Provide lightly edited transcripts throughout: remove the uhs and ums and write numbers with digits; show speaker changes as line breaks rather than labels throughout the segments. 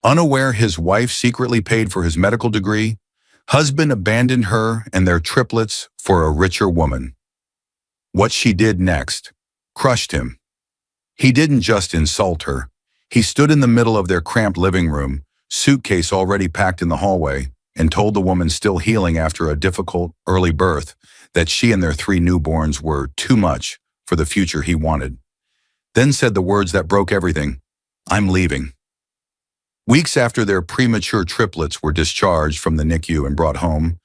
Unaware his wife secretly paid for his medical degree, husband abandoned her and their triplets for a richer woman. What she did next crushed him. He didn't just insult her. He stood in the middle of their cramped living room, suitcase already packed in the hallway, and told the woman still healing after a difficult early birth that she and their 3 newborns were too much for the future he wanted. Then said the words that broke everything, "I'm leaving." Weeks after their premature triplets were discharged from the NICU and brought home,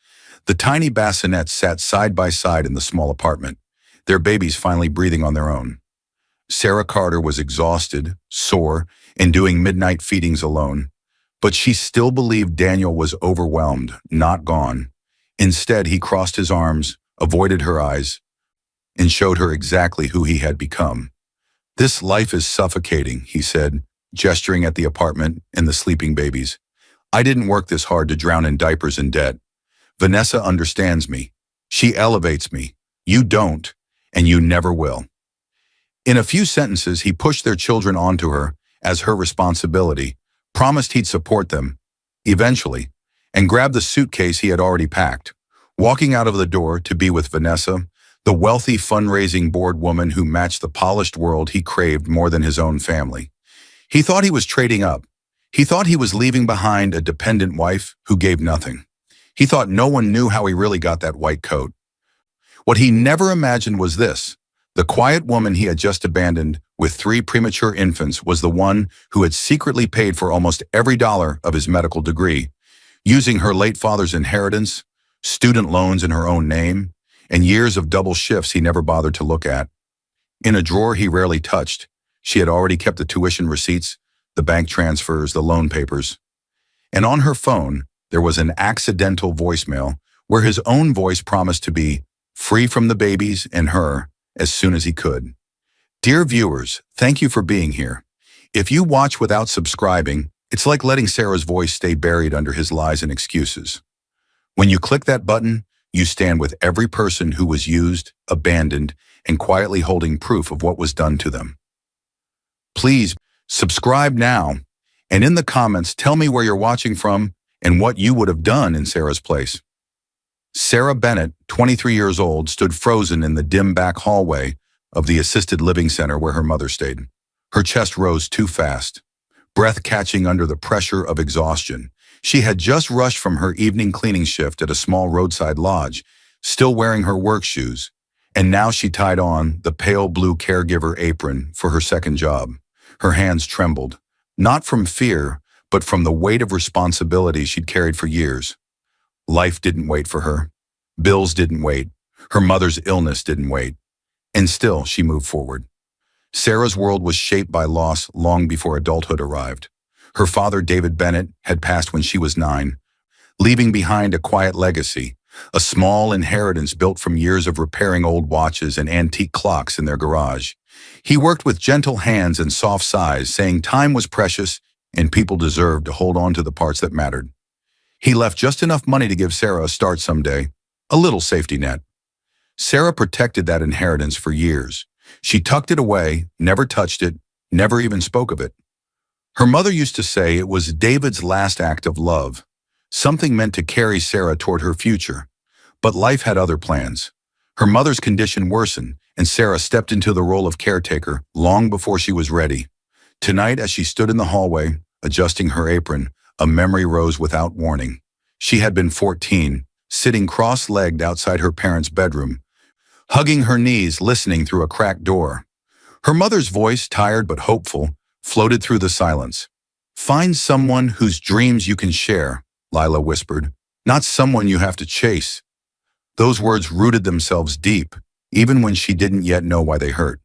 the tiny bassinets sat side by side in the small apartment, their babies finally breathing on their own. Sarah Carter was exhausted, sore, and doing midnight feedings alone, but she still believed Daniel was overwhelmed, not gone. Instead, he crossed his arms, avoided her eyes, and showed her exactly who he had become. "This life is suffocating," he said, gesturing at the apartment and the sleeping babies. "I didn't work this hard to drown in diapers and debt. Vanessa understands me. She elevates me. You don't, and you never will." In a few sentences, he pushed their children onto her as her responsibility, promised he'd support them, eventually, and grabbed the suitcase he had already packed, walking out of the door to be with Vanessa, the wealthy fundraising board woman who matched the polished world he craved more than his own family. He thought he was trading up. He thought he was leaving behind a dependent wife who gave nothing. He thought no one knew how he really got that white coat. What he never imagined was this: the quiet woman he had just abandoned with 3 premature infants was the one who had secretly paid for almost every dollar of his medical degree, using her late father's inheritance, student loans in her own name, and years of double shifts he never bothered to look at. In a drawer he rarely touched, she had already kept the tuition receipts, the bank transfers, the loan papers. And on her phone, there was an accidental voicemail where his own voice promised to be free from the babies and her as soon as he could. Dear viewers, thank you for being here. If you watch without subscribing, it's like letting Sarah's voice stay buried under his lies and excuses. When you click that button, you stand with every person who was used, abandoned, and quietly holding proof of what was done to them. Please subscribe now, and in the comments, tell me where you're watching from and what you would have done in Sarah's place. Sarah Bennett, 23 years old, stood frozen in the dim back hallway of the assisted living center where her mother stayed. Her chest rose too fast, breath catching under the pressure of exhaustion. She had just rushed from her evening cleaning shift at a small roadside lodge, still wearing her work shoes, and now she tied on the pale blue caregiver apron for her second job. Her hands trembled, not from fear, but from the weight of responsibility she'd carried for years. Life didn't wait for her. Bills didn't wait. Her mother's illness didn't wait. And still, she moved forward. Sarah's world was shaped by loss long before adulthood arrived. Her father, David Bennett, had passed when she was 9, leaving behind a quiet legacy, a small inheritance built from years of repairing old watches and antique clocks in their garage. He worked with gentle hands and soft sighs, saying time was precious and people deserved to hold on to the parts that mattered. He left just enough money to give Sarah a start someday, a little safety net. Sarah protected that inheritance for years. She tucked it away, never touched it, never even spoke of it. Her mother used to say it was David's last act of love, something meant to carry Sarah toward her future. But life had other plans. Her mother's condition worsened, and Sarah stepped into the role of caretaker long before she was ready. Tonight, as she stood in the hallway, adjusting her apron, a memory rose without warning. She had been 14, sitting cross-legged outside her parents' bedroom, hugging her knees, listening through a cracked door. Her mother's voice, tired but hopeful, floated through the silence. "Find someone whose dreams you can share," Lila whispered, "not someone you have to chase." Those words rooted themselves deep, even when she didn't yet know why they hurt.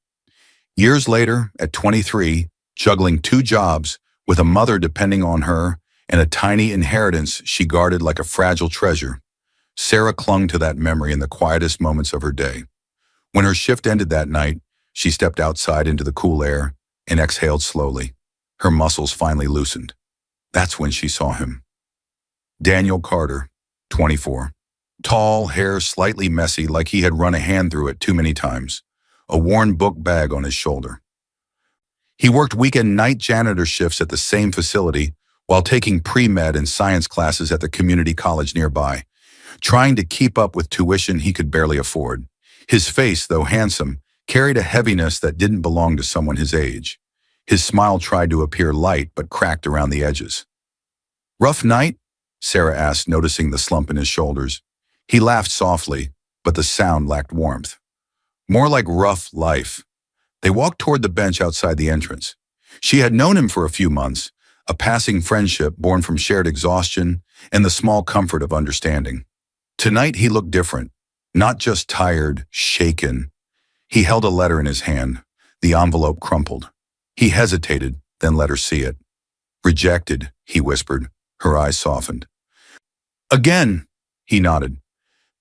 Years later, at 23, juggling 2 jobs, with a mother depending on her and a tiny inheritance she guarded like a fragile treasure, Sarah clung to that memory in the quietest moments of her day. When her shift ended that night, she stepped outside into the cool air and exhaled slowly. Her muscles finally loosened. That's when she saw him. Daniel Carter, 24. Tall, hair slightly messy like he had run a hand through it too many times, a worn book bag on his shoulder. He worked weekend night janitor shifts at the same facility, while taking pre-med and science classes at the community college nearby, trying to keep up with tuition he could barely afford. His face, though handsome, carried a heaviness that didn't belong to someone his age. His smile tried to appear light but cracked around the edges. "Rough night?" Sarah asked, noticing the slump in his shoulders. He laughed softly, but the sound lacked warmth. "More like rough life." They walked toward the bench outside the entrance. She had known him for a few months, a passing friendship born from shared exhaustion and the small comfort of understanding. Tonight he looked different, not just tired, shaken. He held a letter in his hand, the envelope crumpled. He hesitated, then let her see it. "Rejected," he whispered. Her eyes softened. "Again," he nodded.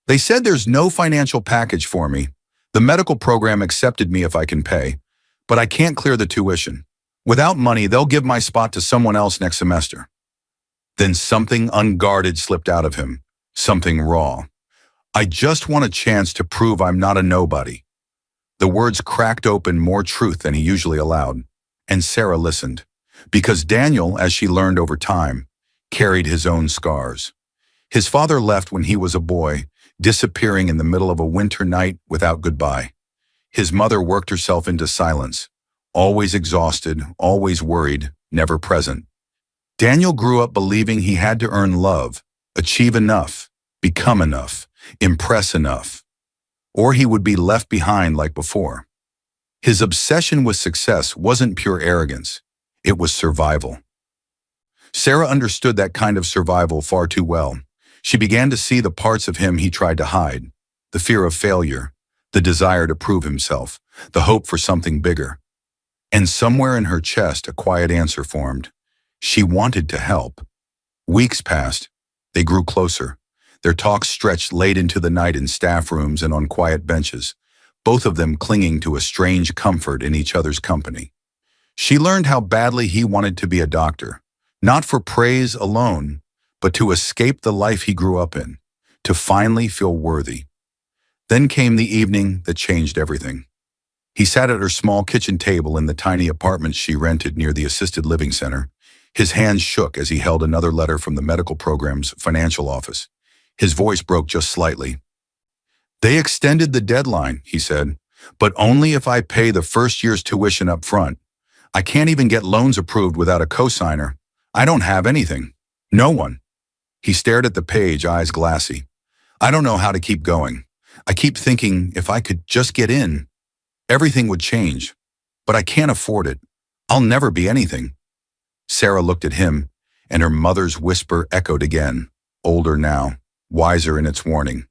"They said there's no financial package for me. The medical program accepted me if I can pay, but I can't clear the tuition. Without money, they'll give my spot to someone else next semester." Then something unguarded slipped out of him, something raw. "I just want a chance to prove I'm not a nobody." The words cracked open more truth than he usually allowed, and Sarah listened, because Daniel, as she learned over time, carried his own scars. His father left when he was a boy, disappearing in the middle of a winter night without goodbye. His mother worked herself into silence, always exhausted, always worried, never present. Daniel grew up believing he had to earn love, achieve enough, become enough, impress enough, or he would be left behind like before. His obsession with success wasn't pure arrogance, it was survival. Sarah understood that kind of survival far too well. She began to see the parts of him he tried to hide, the fear of failure, the desire to prove himself, the hope for something bigger. And somewhere in her chest, a quiet answer formed. She wanted to help. Weeks passed. They grew closer. Their talks stretched late into the night in staff rooms and on quiet benches, both of them clinging to a strange comfort in each other's company. She learned how badly he wanted to be a doctor, not for praise alone, but to escape the life he grew up in, to finally feel worthy. Then came the evening that changed everything. He sat at her small kitchen table in the tiny apartment she rented near the assisted living center. His hands shook as he held another letter from the medical program's financial office. His voice broke just slightly. "They extended the deadline," he said, "but only if I pay the first year's tuition up front. I can't even get loans approved without a cosigner. I don't have anything. No one." He stared at the page, eyes glassy. "I don't know how to keep going. I keep thinking if I could just get in, everything would change. But I can't afford it. I'll never be anything." Sarah looked at him, and her mother's whisper echoed again, older now, wiser in its warning.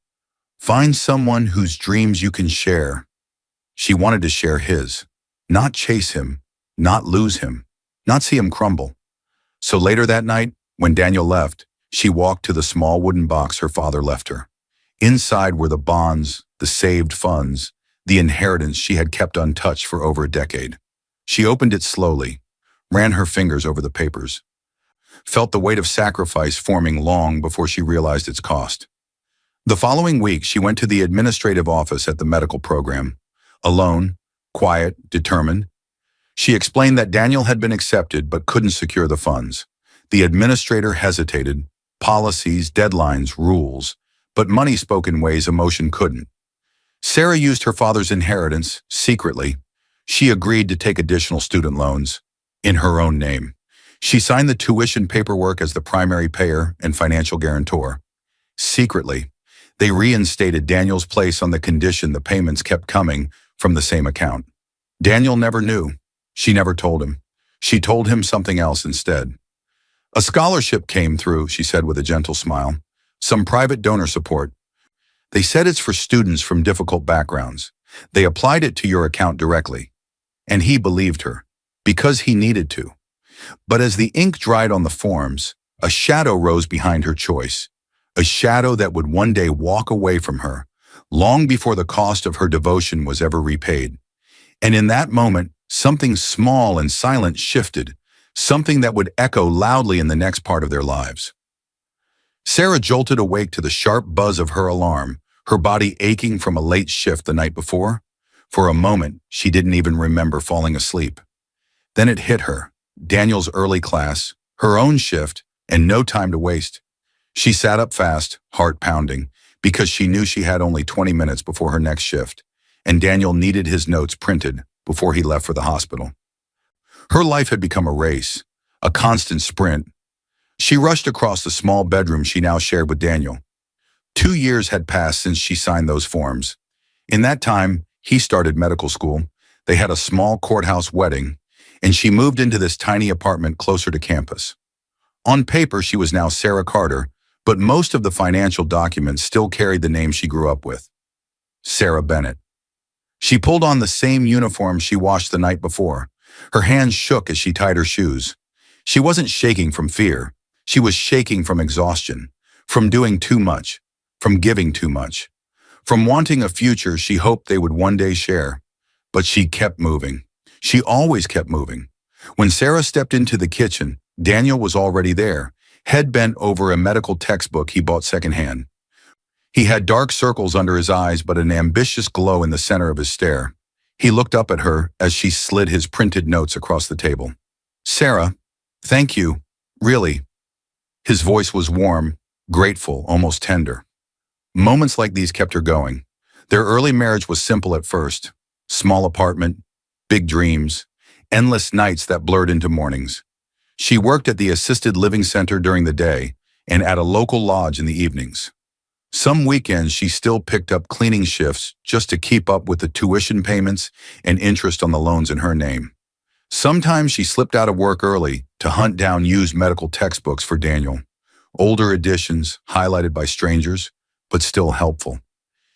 "Find someone whose dreams you can share." She wanted to share his, not chase him, not lose him, not see him crumble. So later that night, when Daniel left, she walked to the small wooden box her father left her. Inside were the bonds, the saved funds, the inheritance she had kept untouched for over a decade. She opened it slowly, ran her fingers over the papers, felt the weight of sacrifice forming long before she realized its cost. The following week, she went to the administrative office at the medical program. Alone, quiet, determined. She explained that Daniel had been accepted but couldn't secure the funds. The administrator hesitated. Policies, deadlines, rules. But money spoke in ways emotion couldn't. Sarah used her father's inheritance, secretly. She agreed to take additional student loans, in her own name. She signed the tuition paperwork as the primary payer and financial guarantor. Secretly, they reinstated Daniel's place on the condition the payments kept coming from the same account. Daniel never knew. She never told him. She told him something else instead. "A scholarship came through," she said with a gentle smile. "Some private donor support. They said it's for students from difficult backgrounds. They applied it to your account directly." And he believed her, because he needed to. But as the ink dried on the forms, a shadow rose behind her choice, a shadow that would one day walk away from her, long before the cost of her devotion was ever repaid. And in that moment, something small and silent shifted, something that would echo loudly in the next part of their lives. Sarah jolted awake to the sharp buzz of her alarm, her body aching from a late shift the night before. For a moment, she didn't even remember falling asleep. Then it hit her. Daniel's early class, Her own shift, and no time to waste. She sat up fast, heart pounding, because she knew she had only 20 minutes before her next shift, and Daniel needed his notes printed before he left for the hospital. Her life had become a race, a constant sprint. She rushed across the small bedroom she now shared with Daniel. 2 years had passed since she signed those forms. In that time, he started medical school. They had a small courthouse wedding, and she moved into this tiny apartment closer to campus. On paper, she was now Sarah Carter, but most of the financial documents still carried the name she grew up with, Sarah Bennett. She pulled on the same uniform she washed the night before. Her hands shook as she tied her shoes. She wasn't shaking from fear. She was shaking from exhaustion, from doing too much, from giving too much, from wanting a future she hoped they would one day share. But she kept moving. She always kept moving. When Sarah stepped into the kitchen, Daniel was already there, head bent over a medical textbook he bought secondhand. He had dark circles under his eyes but an ambitious glow in the center of his stare. He looked up at her as she slid his printed notes across the table. "Sarah, thank you, really." His voice was warm, grateful, almost tender. Moments like these kept her going. Their early marriage was simple at first. Small apartment, big dreams, endless nights that blurred into mornings. She worked at the assisted living center during the day and at a local lodge in the evenings. Some weekends she still picked up cleaning shifts just to keep up with the tuition payments and interest on the loans in her name. Sometimes she slipped out of work early to hunt down used medical textbooks for Daniel. Older editions, highlighted by strangers, but still helpful.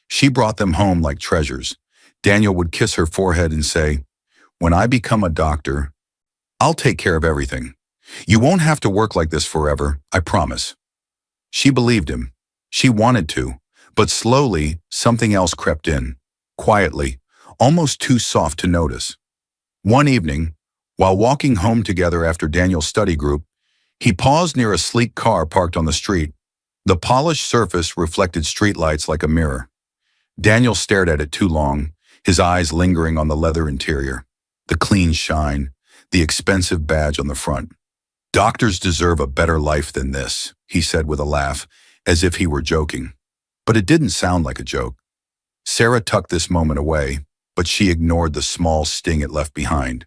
She brought them home like treasures. Daniel would kiss her forehead and say, "When I become a doctor, I'll take care of everything. You won't have to work like this forever, I promise." She believed him. She wanted to, but slowly something else crept in, quietly, almost too soft to notice. One evening, while walking home together after Daniel's study group, he paused near a sleek car parked on the street. The polished surface reflected streetlights like a mirror. Daniel stared at it too long, his eyes lingering on the leather interior, the clean shine, the expensive badge on the front. "Doctors deserve a better life than this," he said with a laugh, as if he were joking. But it didn't sound like a joke. Sarah tucked this moment away, but she ignored the small sting it left behind.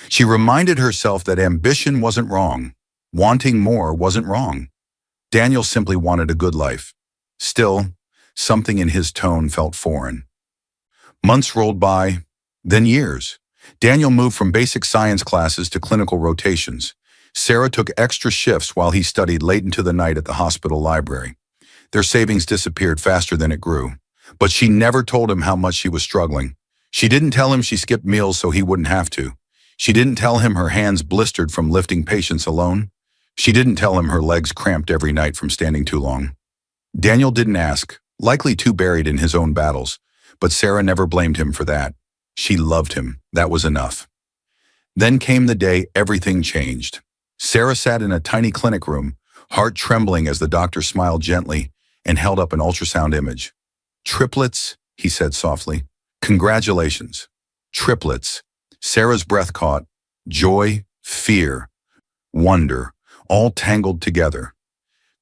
She reminded herself that ambition wasn't wrong. Wanting more wasn't wrong. Daniel simply wanted a good life. Still, something in his tone felt foreign. Months rolled by, then years. Daniel moved from basic science classes to clinical rotations. Sarah took extra shifts while he studied late into the night at the hospital library. Their savings disappeared faster than it grew. But she never told him how much she was struggling. She didn't tell him she skipped meals so he wouldn't have to. She didn't tell him her hands blistered from lifting patients alone. She didn't tell him her legs cramped every night from standing too long. Daniel didn't ask, likely too buried in his own battles, but Sarah never blamed him for that. She loved him. That was enough. Then came the day everything changed. Sarah sat in a tiny clinic room, heart trembling as the doctor smiled gently and held up an ultrasound image. "Triplets," he said softly. "Congratulations. Triplets." Sarah's breath caught. Joy, fear, wonder, all tangled together.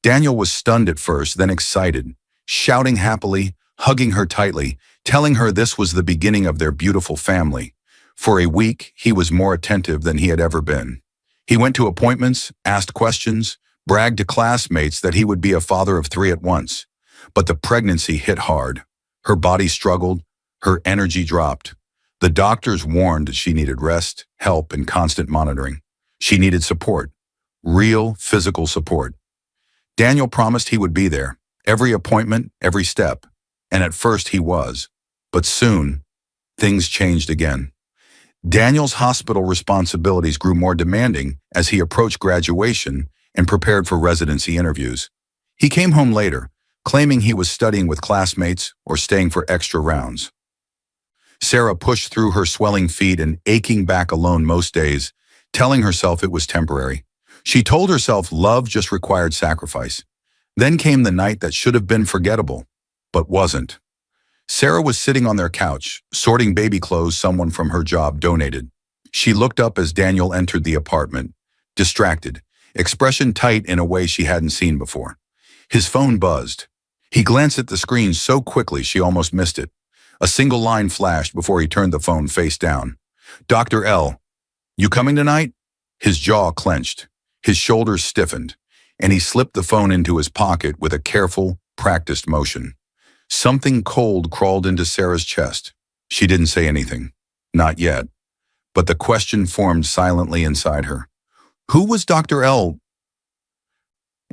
Daniel was stunned at first, then excited, shouting happily, hugging her tightly, telling her this was the beginning of their beautiful family. For a week, he was more attentive than he had ever been. He went to appointments, asked questions, bragged to classmates that he would be a father of 3 at once. But the pregnancy hit hard. Her body struggled, her energy dropped. The doctors warned that she needed rest, help, and constant monitoring. She needed support, real physical support. Daniel promised he would be there, every appointment, every step. And at first he was. But soon, things changed again. Daniel's hospital responsibilities grew more demanding as he approached graduation and prepared for residency interviews. He came home later, claiming he was studying with classmates or staying for extra rounds. Sarah pushed through her swelling feet and aching back alone most days, telling herself it was temporary. She told herself love just required sacrifice. Then came the night that should have been forgettable, but wasn't. Sarah was sitting on their couch, sorting baby clothes someone from her job donated. She looked up as Daniel entered the apartment, distracted, expression tight in a way she hadn't seen before. His phone buzzed. He glanced at the screen so quickly she almost missed it. A single line flashed before he turned the phone face down. "Dr. L, you coming tonight?" His jaw clenched. His shoulders stiffened, and he slipped the phone into his pocket with a careful, practiced motion. Something cold crawled into Sarah's chest. She didn't say anything. Not yet. But the question formed silently inside her. Who was Dr. L?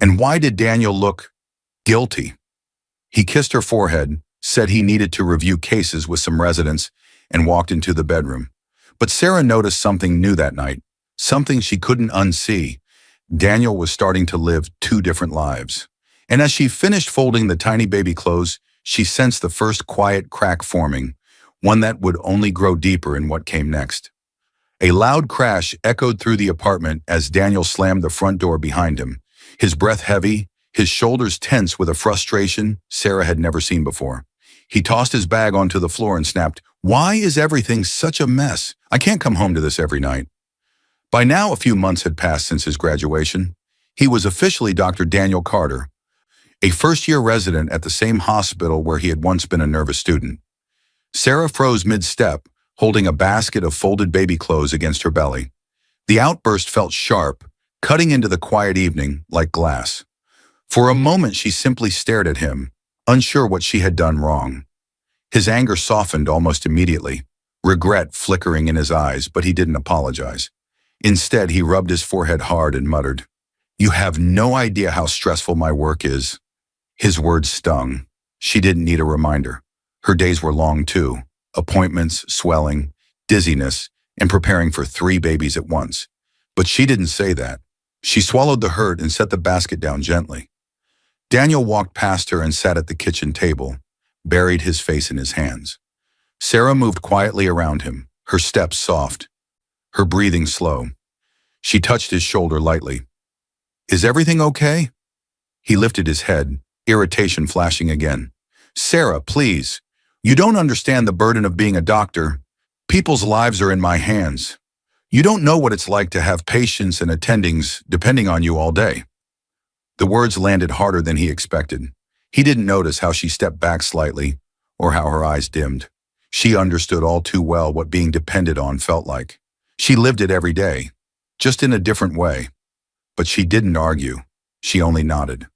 And why did Daniel look guilty? He kissed her forehead, said he needed to review cases with some residents, and walked into the bedroom. But Sarah noticed something new that night, something she couldn't unsee. Daniel was starting to live two different lives. And as she finished folding the tiny baby clothes, she sensed the first quiet crack forming, one that would only grow deeper in what came next. A loud crash echoed through the apartment as Daniel slammed the front door behind him, his breath heavy, his shoulders tense with a frustration Sarah had never seen before. He tossed his bag onto the floor and snapped, "Why is everything such a mess? I can't come home to this every night." By now, a few months had passed since his graduation. He was officially Dr. Daniel Carter, a first-year resident at the same hospital where he had once been a nervous student. Sarah froze mid-step, holding a basket of folded baby clothes against her belly. The outburst felt sharp, cutting into the quiet evening like glass. For a moment, she simply stared at him, unsure what she had done wrong. His anger softened almost immediately, regret flickering in his eyes, but he didn't apologize. Instead, he rubbed his forehead hard and muttered, "You have no idea how stressful my work is." His words stung. She didn't need a reminder. Her days were long too. Appointments, swelling, dizziness, and preparing for 3 babies at once. But she didn't say that. She swallowed the hurt and set the basket down gently. Daniel walked past her and sat at the kitchen table, buried his face in his hands. Sarah moved quietly around him, her steps soft, her breathing slow. She touched his shoulder lightly. "Is everything okay?" He lifted his head, irritation flashing again. "Sarah, please. You don't understand the burden of being a doctor. People's lives are in my hands. You don't know what it's like to have patients and attendings depending on you all day." The words landed harder than he expected. He didn't notice how she stepped back slightly or how her eyes dimmed. She understood all too well what being depended on felt like. She lived it every day, just in a different way. But she didn't argue. She only nodded.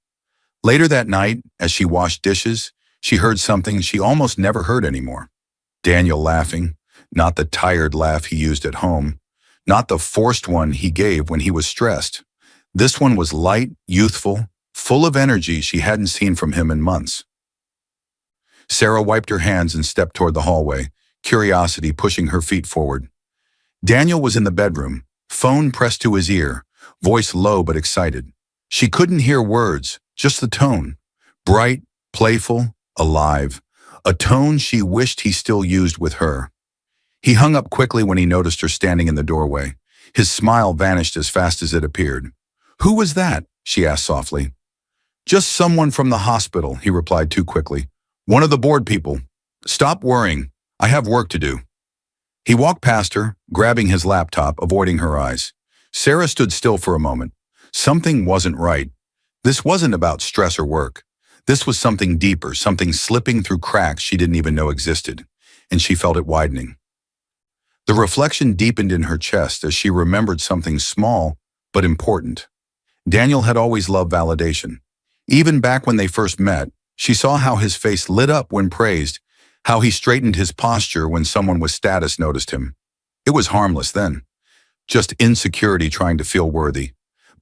Later that night, as she washed dishes, she heard something she almost never heard anymore. Daniel laughing, not the tired laugh he used at home, not the forced one he gave when he was stressed. This one was light, youthful, full of energy she hadn't seen from him in months. Sarah wiped her hands and stepped toward the hallway, curiosity pushing her feet forward. Daniel was in the bedroom, phone pressed to his ear, voice low but excited. She couldn't hear words, just the tone. Bright, playful, alive. A tone she wished he still used with her. He hung up quickly when he noticed her standing in the doorway. His smile vanished as fast as it appeared. "Who was that?" she asked softly. "Just someone from the hospital," he replied too quickly. "One of the board people. Stop worrying. I have work to do." He walked past her, grabbing his laptop, avoiding her eyes. Sarah stood still for a moment. Something wasn't right. This wasn't about stress or work. This was something deeper, something slipping through cracks she didn't even know existed, and she felt it widening. The reflection deepened in her chest as she remembered something small but important. Daniel had always loved validation. Even back when they first met, she saw how his face lit up when praised, how he straightened his posture when someone with status noticed him. It was harmless then, just insecurity trying to feel worthy.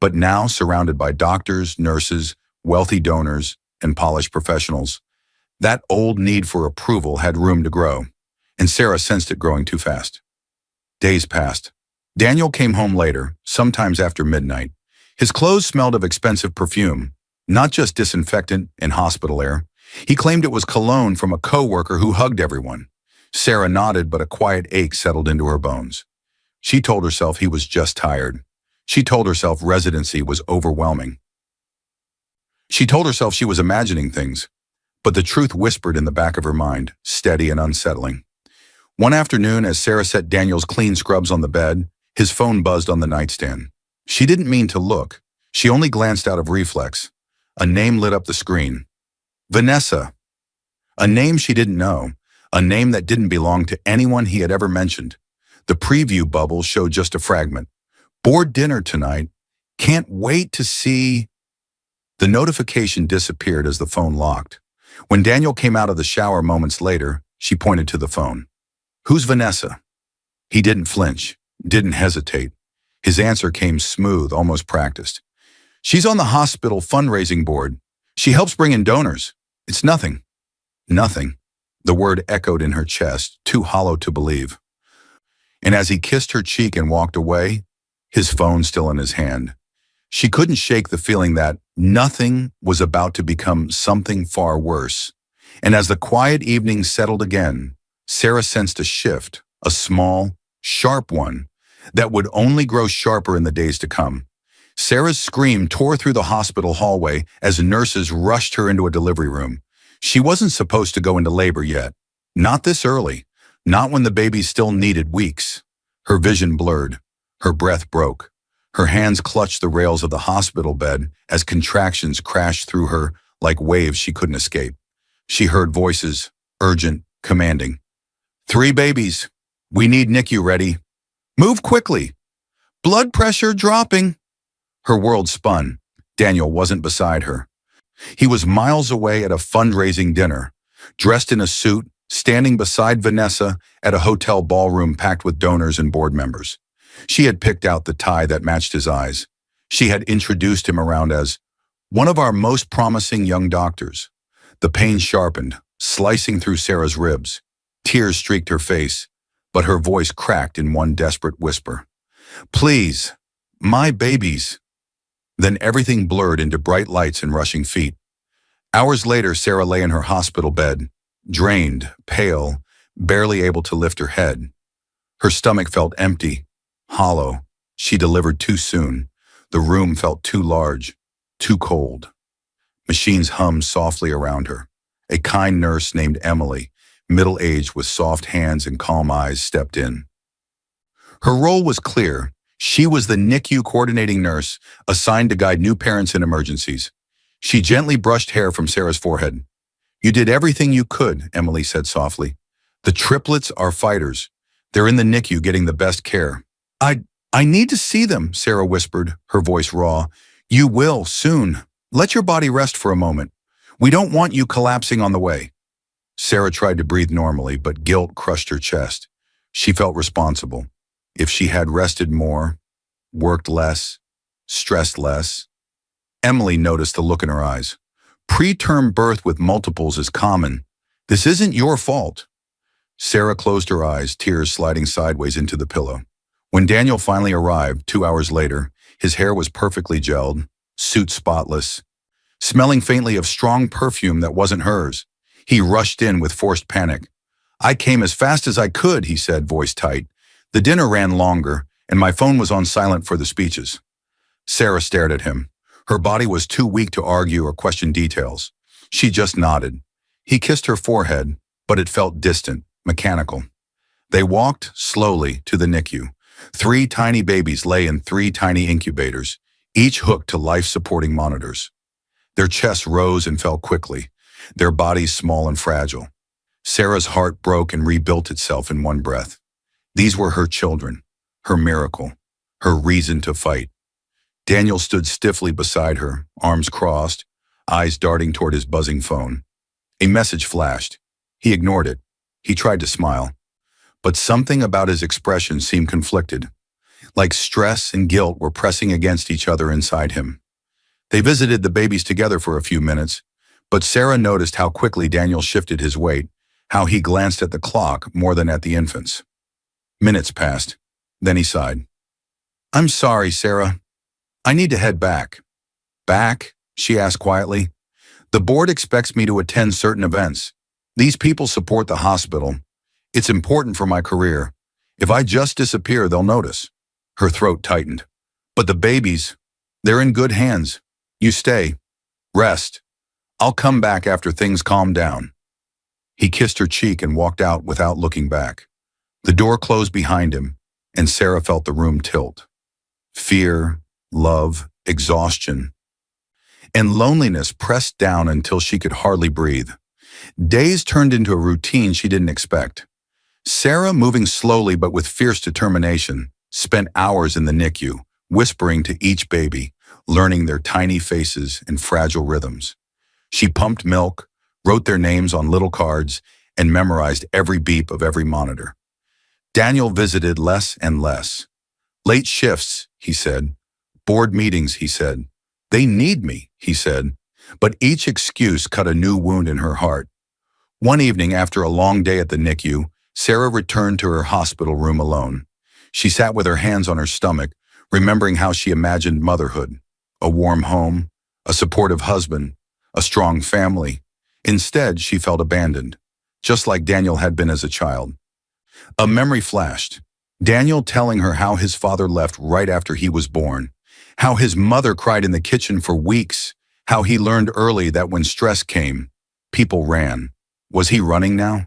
But now, surrounded by doctors, nurses, wealthy donors, and polished professionals, that old need for approval had room to grow, and Sarah sensed it growing too fast. Days passed. Daniel came home later, sometimes after midnight. His clothes smelled of expensive perfume, not just disinfectant and hospital air. He claimed it was cologne from a coworker who hugged everyone. Sarah nodded, but a quiet ache settled into her bones. She told herself he was just tired. She told herself residency was overwhelming. She told herself she was imagining things, but the truth whispered in the back of her mind, steady and unsettling. One afternoon, as Sarah set Daniel's clean scrubs on the bed, his phone buzzed on the nightstand. She didn't mean to look. She only glanced out of reflex. A name lit up the screen. Vanessa. A name she didn't know. A name that didn't belong to anyone he had ever mentioned. The preview bubble showed just a fragment. Board dinner tonight. Can't wait to see... The notification disappeared as the phone locked. When Daniel came out of the shower moments later, she pointed to the phone. Who's Vanessa? He didn't flinch, didn't hesitate. His answer came smooth, almost practiced. She's on the hospital fundraising board. She helps bring in donors. It's nothing. Nothing. The word echoed in her chest, too hollow to believe. And as he kissed her cheek and walked away, his phone still in his hand, she couldn't shake the feeling that nothing was about to become something far worse. And as the quiet evening settled again, Sarah sensed a shift, a small, sharp one, that would only grow sharper in the days to come. Sarah's scream tore through the hospital hallway as nurses rushed her into a delivery room. She wasn't supposed to go into labor yet. Not this early. Not when the baby still needed weeks. Her vision blurred. Her breath broke. Her hands clutched the rails of the hospital bed as contractions crashed through her like waves she couldn't escape. She heard voices, urgent, commanding. 3 babies. We need NICU ready. Move quickly. Blood pressure dropping. Her world spun. Daniel wasn't beside her. He was miles away at a fundraising dinner, dressed in a suit, standing beside Vanessa at a hotel ballroom packed with donors and board members. She had picked out the tie that matched his eyes. She had introduced him around as one of our most promising young doctors. The pain sharpened, slicing through Sarah's ribs. Tears streaked her face, but her voice cracked in one desperate whisper. Please, my babies. Then everything blurred into bright lights and rushing feet. Hours later, Sarah lay in her hospital bed, drained, pale, barely able to lift her head. Her stomach felt empty, hollow. She delivered too soon. The room felt too large, too cold. Machines hummed softly around her. A kind nurse named Emily, middle-aged with soft hands and calm eyes, stepped in. Her role was clear. She was the NICU coordinating nurse assigned to guide new parents in emergencies. She gently brushed hair from Sarah's forehead. You did everything you could, Emily said softly. The triplets are fighters. They're in the NICU getting the best care. I need to see them, Sarah whispered, her voice raw. You will, soon. Let your body rest for a moment. We don't want you collapsing on the way. Sarah tried to breathe normally, but guilt crushed her chest. She felt responsible. If she had rested more, worked less, stressed less. Emily noticed the look in her eyes. Preterm birth with multiples is common. This isn't your fault. Sarah closed her eyes, tears sliding sideways into the pillow. When Daniel finally arrived, 2 hours later, his hair was perfectly gelled, suit spotless, smelling faintly of strong perfume that wasn't hers. He rushed in with forced panic. I came as fast as I could, he said, voice tight. The dinner ran longer, and my phone was on silent for the speeches. Sarah stared at him. Her body was too weak to argue or question details. She just nodded. He kissed her forehead, but it felt distant, mechanical. They walked slowly to the NICU. 3 tiny babies lay in 3 tiny incubators, each hooked to life-supporting monitors. Their chests rose and fell quickly, their bodies small and fragile. Sarah's heart broke and rebuilt itself in one breath. These were her children, her miracle, her reason to fight. Daniel stood stiffly beside her, arms crossed, eyes darting toward his buzzing phone. A message flashed. He ignored it. He tried to smile. But something about his expression seemed conflicted, like stress and guilt were pressing against each other inside him. They visited the babies together for a few minutes, but Sarah noticed how quickly Daniel shifted his weight, how he glanced at the clock more than at the infants. Minutes passed. Then he sighed. I'm sorry, Sarah. I need to head back. Back? She asked quietly. The board expects me to attend certain events. These people support the hospital. It's important for my career. If I just disappear, they'll notice. Her throat tightened. But the babies, they're in good hands. You stay. Rest. I'll come back after things calm down. He kissed her cheek and walked out without looking back. The door closed behind him, and Sarah felt the room tilt. Fear, love, exhaustion, and loneliness pressed down until she could hardly breathe. Days turned into a routine she didn't expect. Sarah, moving slowly but with fierce determination, spent hours in the NICU, whispering to each baby, learning their tiny faces and fragile rhythms. She pumped milk, wrote their names on little cards, and memorized every beep of every monitor. Daniel visited less and less. Late shifts, he said. Board meetings, he said. They need me, he said. But each excuse cut a new wound in her heart. One evening, after a long day at the NICU, Sarah returned to her hospital room alone. She sat with her hands on her stomach, remembering how she imagined motherhood. A warm home, a supportive husband, a strong family. Instead, she felt abandoned, just like Daniel had been as a child. A memory flashed. Daniel telling her how his father left right after he was born, how his mother cried in the kitchen for weeks, how he learned early that when stress came, people ran. Was he running now?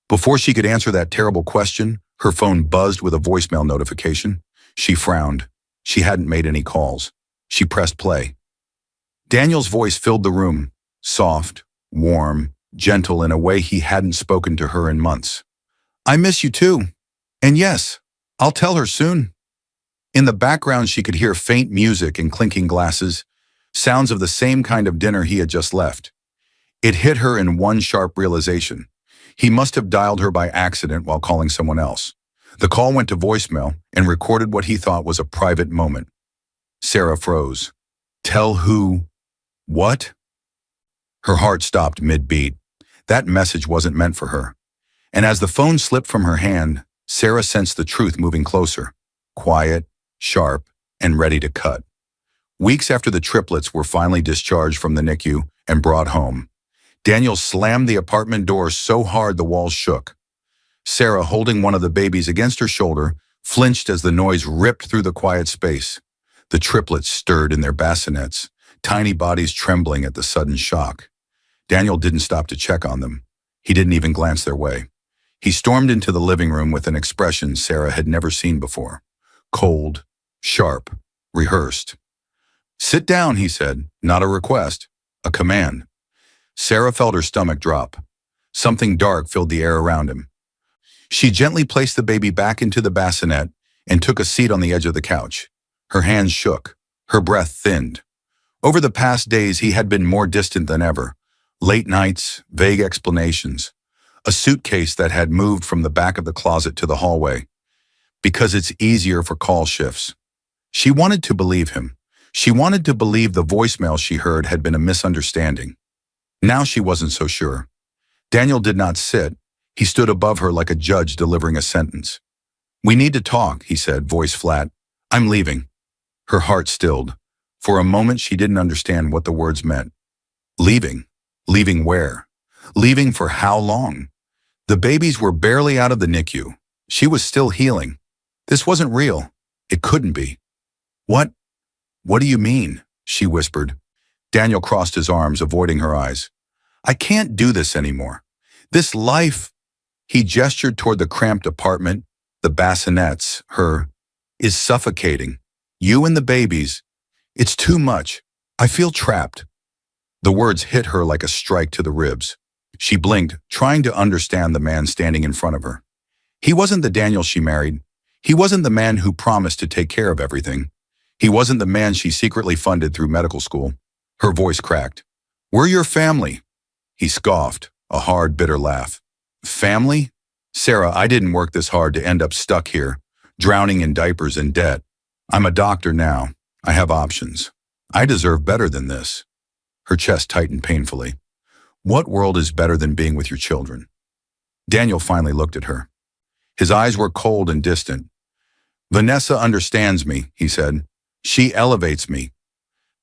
Before she could answer that terrible question, her phone buzzed with a voicemail notification. She frowned. She hadn't made any calls. She pressed play. Daniel's voice filled the room, soft, warm, gentle in a way he hadn't spoken to her in months. I miss you too. And yes, I'll tell her soon. In the background, she could hear faint music and clinking glasses, sounds of the same kind of dinner he had just left. It hit her in one sharp realization. He must have dialed her by accident while calling someone else. The call went to voicemail and recorded what he thought was a private moment. Sarah froze. Tell who? What? Her heart stopped mid-beat. That message wasn't meant for her. And as the phone slipped from her hand, Sarah sensed the truth moving closer. Quiet, sharp, and ready to cut. Weeks after the triplets were finally discharged from the NICU and brought home, Daniel slammed the apartment door so hard the walls shook. Sarah, holding one of the babies against her shoulder, flinched as the noise ripped through the quiet space. The triplets stirred in their bassinets, tiny bodies trembling at the sudden shock. Daniel didn't stop to check on them. He didn't even glance their way. He stormed into the living room with an expression Sarah had never seen before. Cold, sharp, rehearsed. Sit down, he said, not a request, a command. Sarah felt her stomach drop. Something dark filled the air around him. She gently placed the baby back into the bassinet and took a seat on the edge of the couch. Her hands shook. Her breath thinned. Over the past days, he had been more distant than ever. Late nights, vague explanations. A suitcase that had moved from the back of the closet to the hallway. Because it's easier for call shifts. She wanted to believe him. She wanted to believe the voicemail she heard had been a misunderstanding. Now she wasn't so sure. Daniel did not sit. He stood above her like a judge delivering a sentence. We need to talk, he said, voice flat. I'm leaving. Her heart stilled. For a moment, she didn't understand what the words meant. Leaving? Leaving where? Leaving for how long? The babies were barely out of the NICU. She was still healing. This wasn't real. It couldn't be. What do you mean? She whispered. Daniel crossed his arms, avoiding her eyes. I can't do this anymore. This life, he gestured toward the cramped apartment, the bassinets, is suffocating. You and the babies. It's too much. I feel trapped. The words hit her like a strike to the ribs. She blinked, trying to understand the man standing in front of her. He wasn't the Daniel she married. He wasn't the man who promised to take care of everything. He wasn't the man she secretly funded through medical school. Her voice cracked. We're your family. He scoffed, a hard, bitter laugh. Family? Sarah, I didn't work this hard to end up stuck here, drowning in diapers and debt. I'm a doctor now. I have options. I deserve better than this. Her chest tightened painfully. What world is better than being with your children? Daniel finally looked at her. His eyes were cold and distant. Vanessa understands me, he said. She elevates me.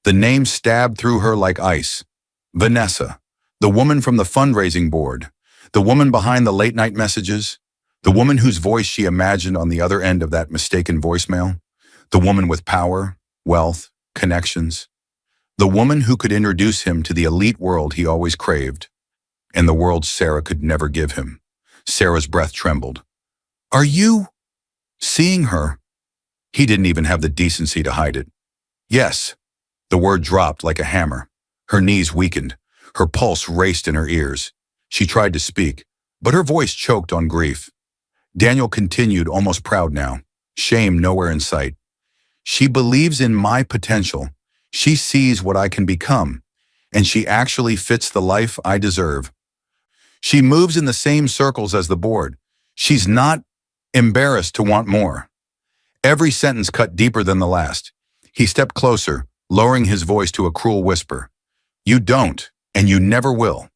The name stabbed through her like ice. Vanessa, the woman from the fundraising board, the woman behind the late-night messages, the woman whose voice she imagined on the other end of that mistaken voicemail, the woman with power, wealth, connections, the woman who could introduce him to the elite world he always craved, and the world Sarah could never give him. Sarah's breath trembled. Are you seeing her? He didn't even have the decency to hide it. Yes, The word dropped like a hammer. Her knees weakened. Her pulse raced in her ears. She tried to speak, but her voice choked on grief. Daniel continued, almost proud now. Shame nowhere in sight. She believes in my potential. She sees what I can become, and she actually fits the life I deserve. She moves in the same circles as the board. She's not embarrassed to want more. Every sentence cut deeper than the last. He stepped closer, lowering his voice to a cruel whisper. You don't, and you never will.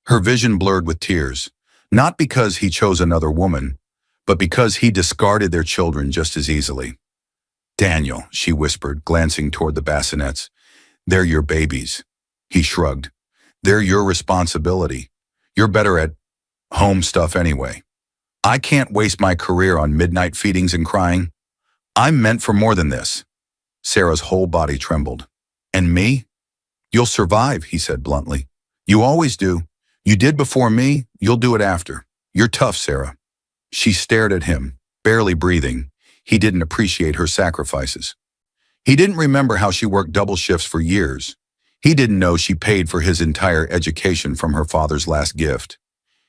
Her vision blurred with tears, not because he chose another woman, but because he discarded their children just as easily. Daniel, she whispered, glancing toward the bassinets. They're your babies. He shrugged. They're your responsibility. You're better at home stuff anyway. I can't waste my career on midnight feedings and crying. I'm meant for more than this. Sarah's whole body trembled. And me? You'll survive, he said bluntly. You always do. You did before me, you'll do it after. You're tough, Sarah. She stared at him, barely breathing. He didn't appreciate her sacrifices. He didn't remember how she worked double shifts for years. He didn't know she paid for his entire education from her father's last gift.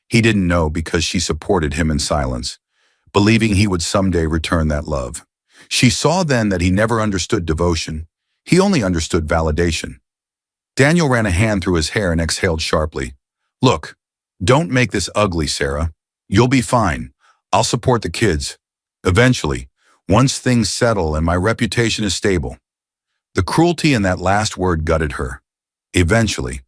He didn't know because she supported him in silence, believing he would someday return that love. She saw then that he never understood devotion. He only understood validation. Daniel ran a hand through his hair and exhaled sharply. Look, don't make this ugly, Sarah. You'll be fine. I'll support the kids. Eventually, once things settle and my reputation is stable. The cruelty in that last word gutted her. Eventually.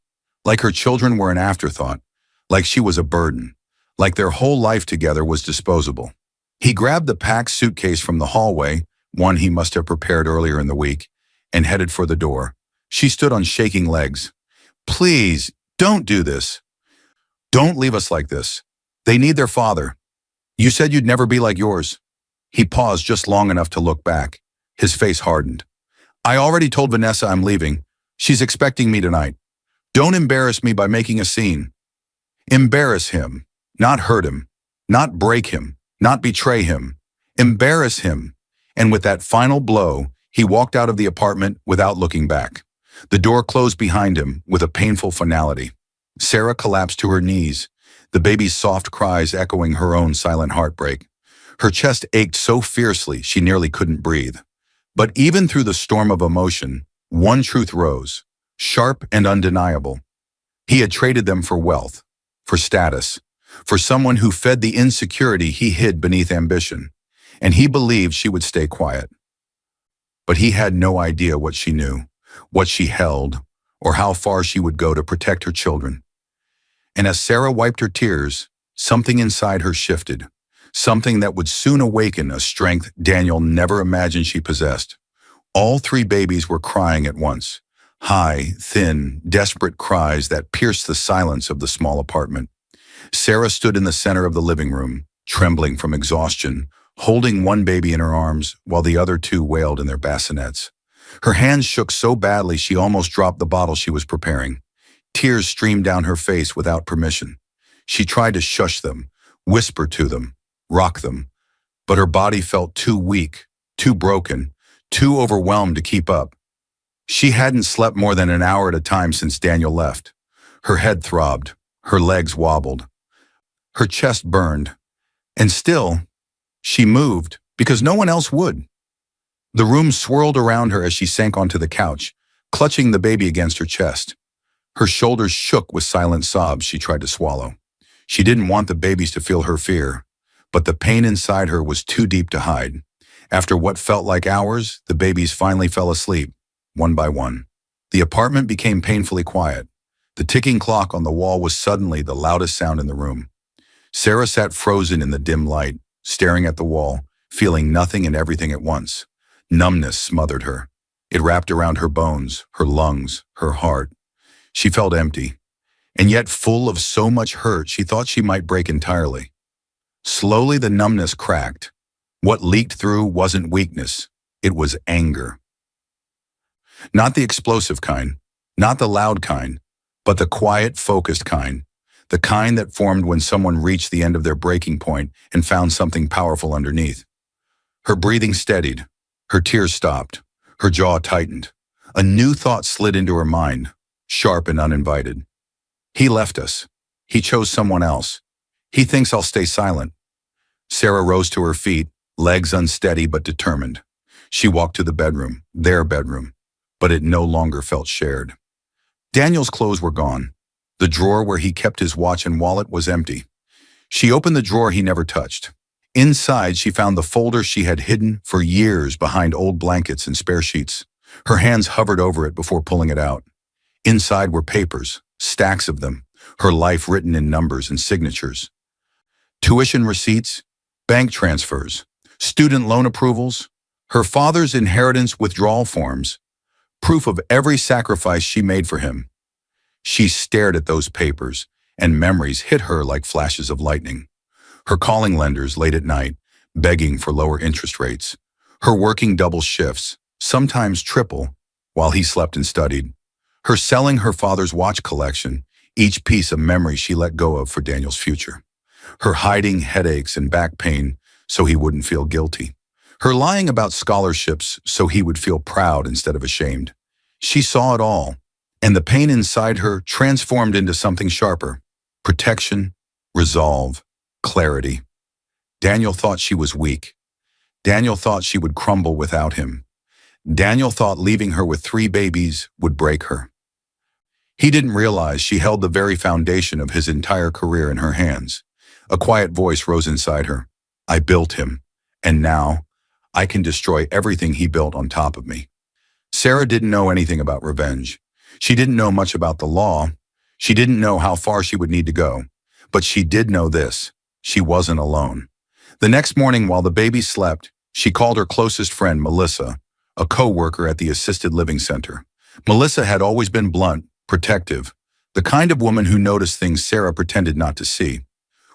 Like her children were an afterthought. Like she was a burden. Like their whole life together was disposable. He grabbed the packed suitcase from the hallway, one he must have prepared earlier in the week, and headed for the door. She stood on shaking legs. Please, don't do this. Don't leave us like this. They need their father. You said you'd never be like yours. He paused just long enough to look back. His face hardened. I already told Vanessa I'm leaving. She's expecting me tonight. Don't embarrass me by making a scene. Embarrass him, not hurt him, not break him, not betray him. Embarrass him. And with that final blow, he walked out of the apartment without looking back. The door closed behind him with a painful finality. Sarah collapsed to her knees, the baby's soft cries echoing her own silent heartbreak. Her chest ached so fiercely she nearly couldn't breathe. But even through the storm of emotion, one truth rose, sharp and undeniable. He had traded them for wealth, for status, for someone who fed the insecurity he hid beneath ambition, and he believed she would stay quiet. But he had no idea what she knew, what she held, or how far she would go to protect her children. And as Sarah wiped her tears, something inside her shifted, something that would soon awaken a strength Daniel never imagined she possessed. All three babies were crying at once, high, thin, desperate cries that pierced the silence of the small apartment. Sarah stood in the center of the living room, trembling from exhaustion, holding one baby in her arms while the other two wailed in their bassinets. Her hands shook so badly she almost dropped the bottle she was preparing. Tears streamed down her face without permission. She tried to shush them, whisper to them, rock them, but her body felt too weak, too broken, too overwhelmed to keep up. She hadn't slept more than an hour at a time since Daniel left. Her head throbbed, her legs wobbled, her chest burned, and still, she moved because no one else would. The room swirled around her as she sank onto the couch, clutching the baby against her chest. Her shoulders shook with silent sobs she tried to swallow. She didn't want the babies to feel her fear, but the pain inside her was too deep to hide. After what felt like hours, the babies finally fell asleep, one by one. The apartment became painfully quiet. The ticking clock on the wall was suddenly the loudest sound in the room. Sarah sat frozen in the dim light, staring at the wall, feeling nothing and everything at once. Numbness smothered her. It wrapped around her bones, her lungs, her heart. She felt empty, and yet full of so much hurt she thought she might break entirely. Slowly the numbness cracked. What leaked through wasn't weakness, it was anger. Not the explosive kind, not the loud kind, but the quiet, focused kind. The kind that formed when someone reached the end of their breaking point and found something powerful underneath. Her breathing steadied. Her tears stopped. Her jaw tightened. A new thought slid into her mind, sharp and uninvited. He left us. He chose someone else. He thinks I'll stay silent. Sarah rose to her feet, legs unsteady but determined. She walked to the bedroom, their bedroom, but it no longer felt shared. Daniel's clothes were gone. The drawer where he kept his watch and wallet was empty. She opened the drawer he never touched. Inside, she found the folder she had hidden for years behind old blankets and spare sheets. Her hands hovered over it before pulling it out. Inside were papers, stacks of them, her life written in numbers and signatures. Tuition receipts, bank transfers, student loan approvals, her father's inheritance withdrawal forms, proof of every sacrifice she made for him. She stared at those papers, and memories hit her like flashes of lightning. Her calling lenders late at night, begging for lower interest rates. Her working double shifts, sometimes triple, while he slept and studied. Her selling her father's watch collection, each piece a memory she let go of for Daniel's future. Her hiding headaches and back pain so he wouldn't feel guilty. Her lying about scholarships so he would feel proud instead of ashamed. She saw it all, and the pain inside her transformed into something sharper. Protection, resolve, clarity. Daniel thought she was weak. Daniel thought she would crumble without him. Daniel thought leaving her with 3 babies would break her. He didn't realize she held the very foundation of his entire career in her hands. A quiet voice rose inside her. I built him, and now I can destroy everything he built on top of me. Sarah didn't know anything about revenge. She didn't know much about the law. She didn't know how far she would need to go. But she did know this. She wasn't alone. The next morning, while the baby slept, she called her closest friend, Melissa, a co-worker at the assisted living center. Melissa had always been blunt, protective, the kind of woman who noticed things Sarah pretended not to see.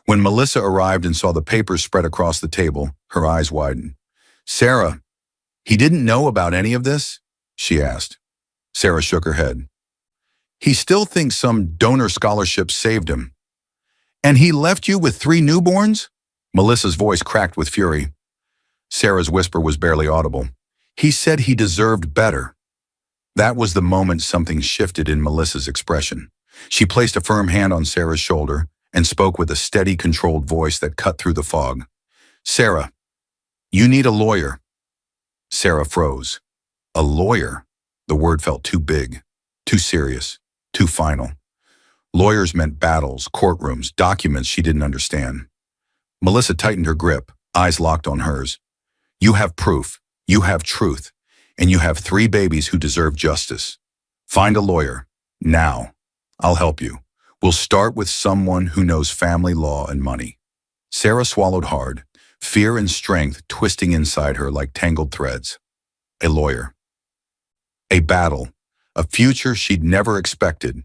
When Melissa arrived and saw the papers spread across the table, her eyes widened. Sarah, he didn't know about any of this? She asked. Sarah shook her head. He still thinks some donor scholarship saved him. And he left you with 3 newborns? Melissa's voice cracked with fury. Sarah's whisper was barely audible. He said he deserved better. That was the moment something shifted in Melissa's expression. She placed a firm hand on Sarah's shoulder and spoke with a steady, controlled voice that cut through the fog. Sarah, you need a lawyer. Sarah froze. A lawyer? The word felt too big, too serious, too final. Lawyers meant battles, courtrooms, documents she didn't understand. Melissa tightened her grip, eyes locked on hers. You have proof, you have truth, and you have 3 babies who deserve justice. Find a lawyer, now. I'll help you. We'll start with someone who knows family law and money. Sarah swallowed hard, fear and strength twisting inside her like tangled threads. A lawyer. A battle, a future she'd never expected.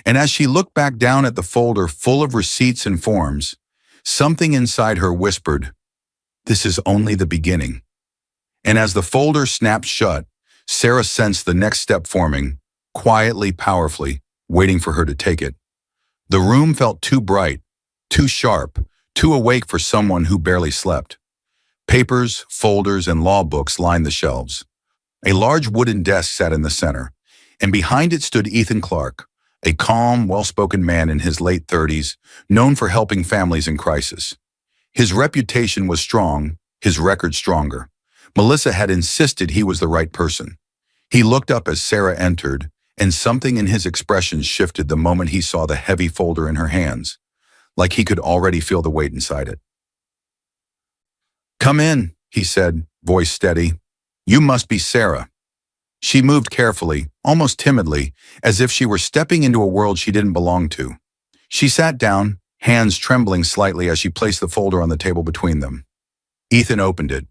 And as she looked back down at the folder full of receipts and forms, something inside her whispered, this is only the beginning. And as the folder snapped shut, Sarah sensed the next step forming, quietly, powerfully, waiting for her to take it. The room felt too bright, too sharp, too awake for someone who barely slept. Papers, folders, and law books lined the shelves. A large wooden desk sat in the center, and behind it stood Ethan Clark, a calm, well-spoken man in his late 30s, known for helping families in crisis. His reputation was strong, his record stronger. Melissa had insisted he was the right person. He looked up as Sarah entered, and something in his expression shifted the moment he saw the heavy folder in her hands, like he could already feel the weight inside it. Come in, he said, voice steady. You must be Sarah. She moved carefully, almost timidly, as if she were stepping into a world she didn't belong to. She sat down, hands trembling slightly as she placed the folder on the table between them. Ethan opened it.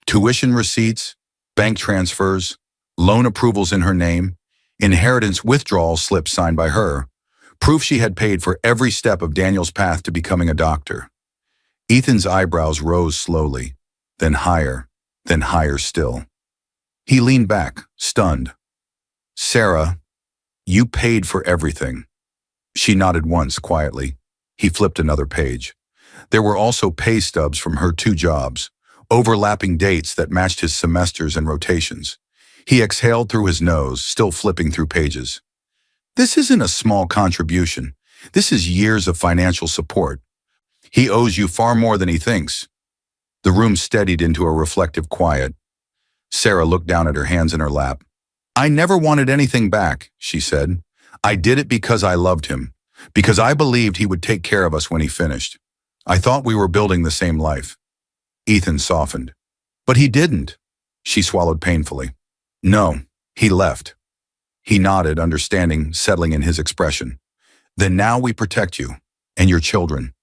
Tuition receipts, bank transfers, loan approvals in her name, inheritance withdrawal slips signed by her, proof she had paid for every step of Daniel's path to becoming a doctor. Ethan's eyebrows rose slowly, then higher still. He leaned back, stunned. Sarah, you paid for everything. She nodded once quietly. He flipped another page. There were also pay stubs from her 2 jobs, overlapping dates that matched his semesters and rotations. He exhaled through his nose, still flipping through pages. This isn't a small contribution. This is years of financial support. He owes you far more than he thinks. The room steadied into a reflective quiet. Sarah looked down at her hands in her lap. I never wanted anything back, she said. I did it because I loved him, because I believed he would take care of us when he finished. I thought we were building the same life. Ethan softened. But he didn't. She swallowed painfully. No, he left. He nodded, understanding, settling in his expression. Then now we protect you, and your children.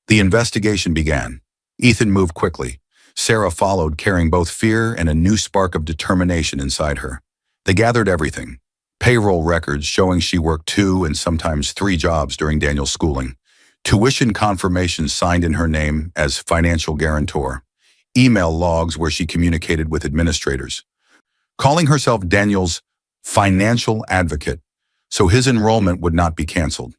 The investigation began. Ethan moved quickly. Sarah followed, carrying both fear and a new spark of determination inside her. They gathered everything. Payroll records showing she worked 2 and sometimes 3 jobs during Daniel's schooling. Tuition confirmations signed in her name as financial guarantor. Email logs where she communicated with administrators. Calling herself Daniel's financial advocate, so his enrollment would not be canceled.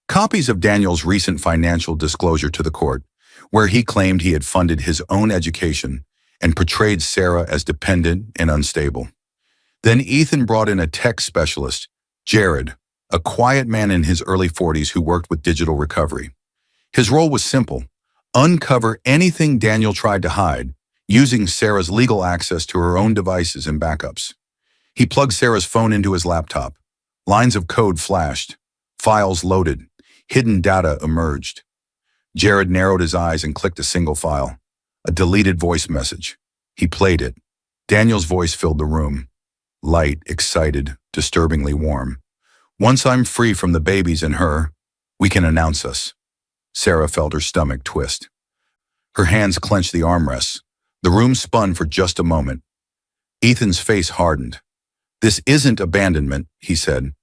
Copies of Daniel's recent financial disclosure to the court, where he claimed he had funded his own education and portrayed Sarah as dependent and unstable. Then Ethan brought in a tech specialist, Jared, a quiet man in his early 40s who worked with digital recovery. His role was simple: uncover anything Daniel tried to hide, using Sarah's legal access to her own devices and backups. He plugged Sarah's phone into his laptop. Lines of code flashed. Files loaded. Hidden data emerged. Jared narrowed his eyes and clicked a single file. A deleted voice message. He played it. Daniel's voice filled the room. Light, excited, disturbingly warm. Once I'm free from the babies and her, we can announce us. Sarah felt her stomach twist. Her hands clenched the armrests. The room spun for just a moment. Ethan's face hardened. This isn't abandonment, he said.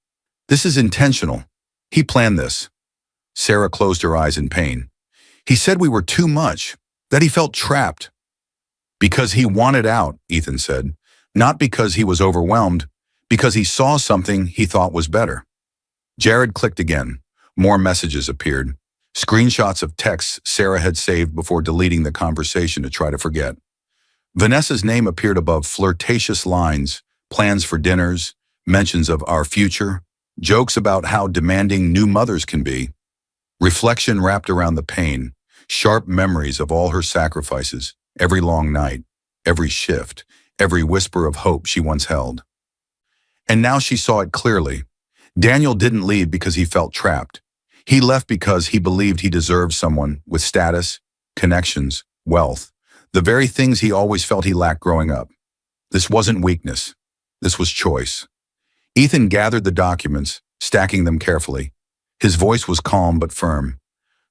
This is intentional. He planned this. Sarah closed her eyes in pain. He said we were too much, that he felt trapped. Because he wanted out, Ethan said. Not because he was overwhelmed, because he saw something he thought was better. Jared clicked again. More messages appeared. Screenshots of texts Sarah had saved before deleting the conversation to try to forget. Vanessa's name appeared above flirtatious lines, plans for dinners, mentions of our future, jokes about how demanding new mothers can be. Reflection wrapped around the pain, sharp memories of all her sacrifices, every long night, every shift, every whisper of hope she once held. And now she saw it clearly. Daniel didn't leave because he felt trapped. He left because he believed he deserved someone with status, connections, wealth, the very things he always felt he lacked growing up. This wasn't weakness. This was choice. Ethan gathered the documents, stacking them carefully. His voice was calm but firm.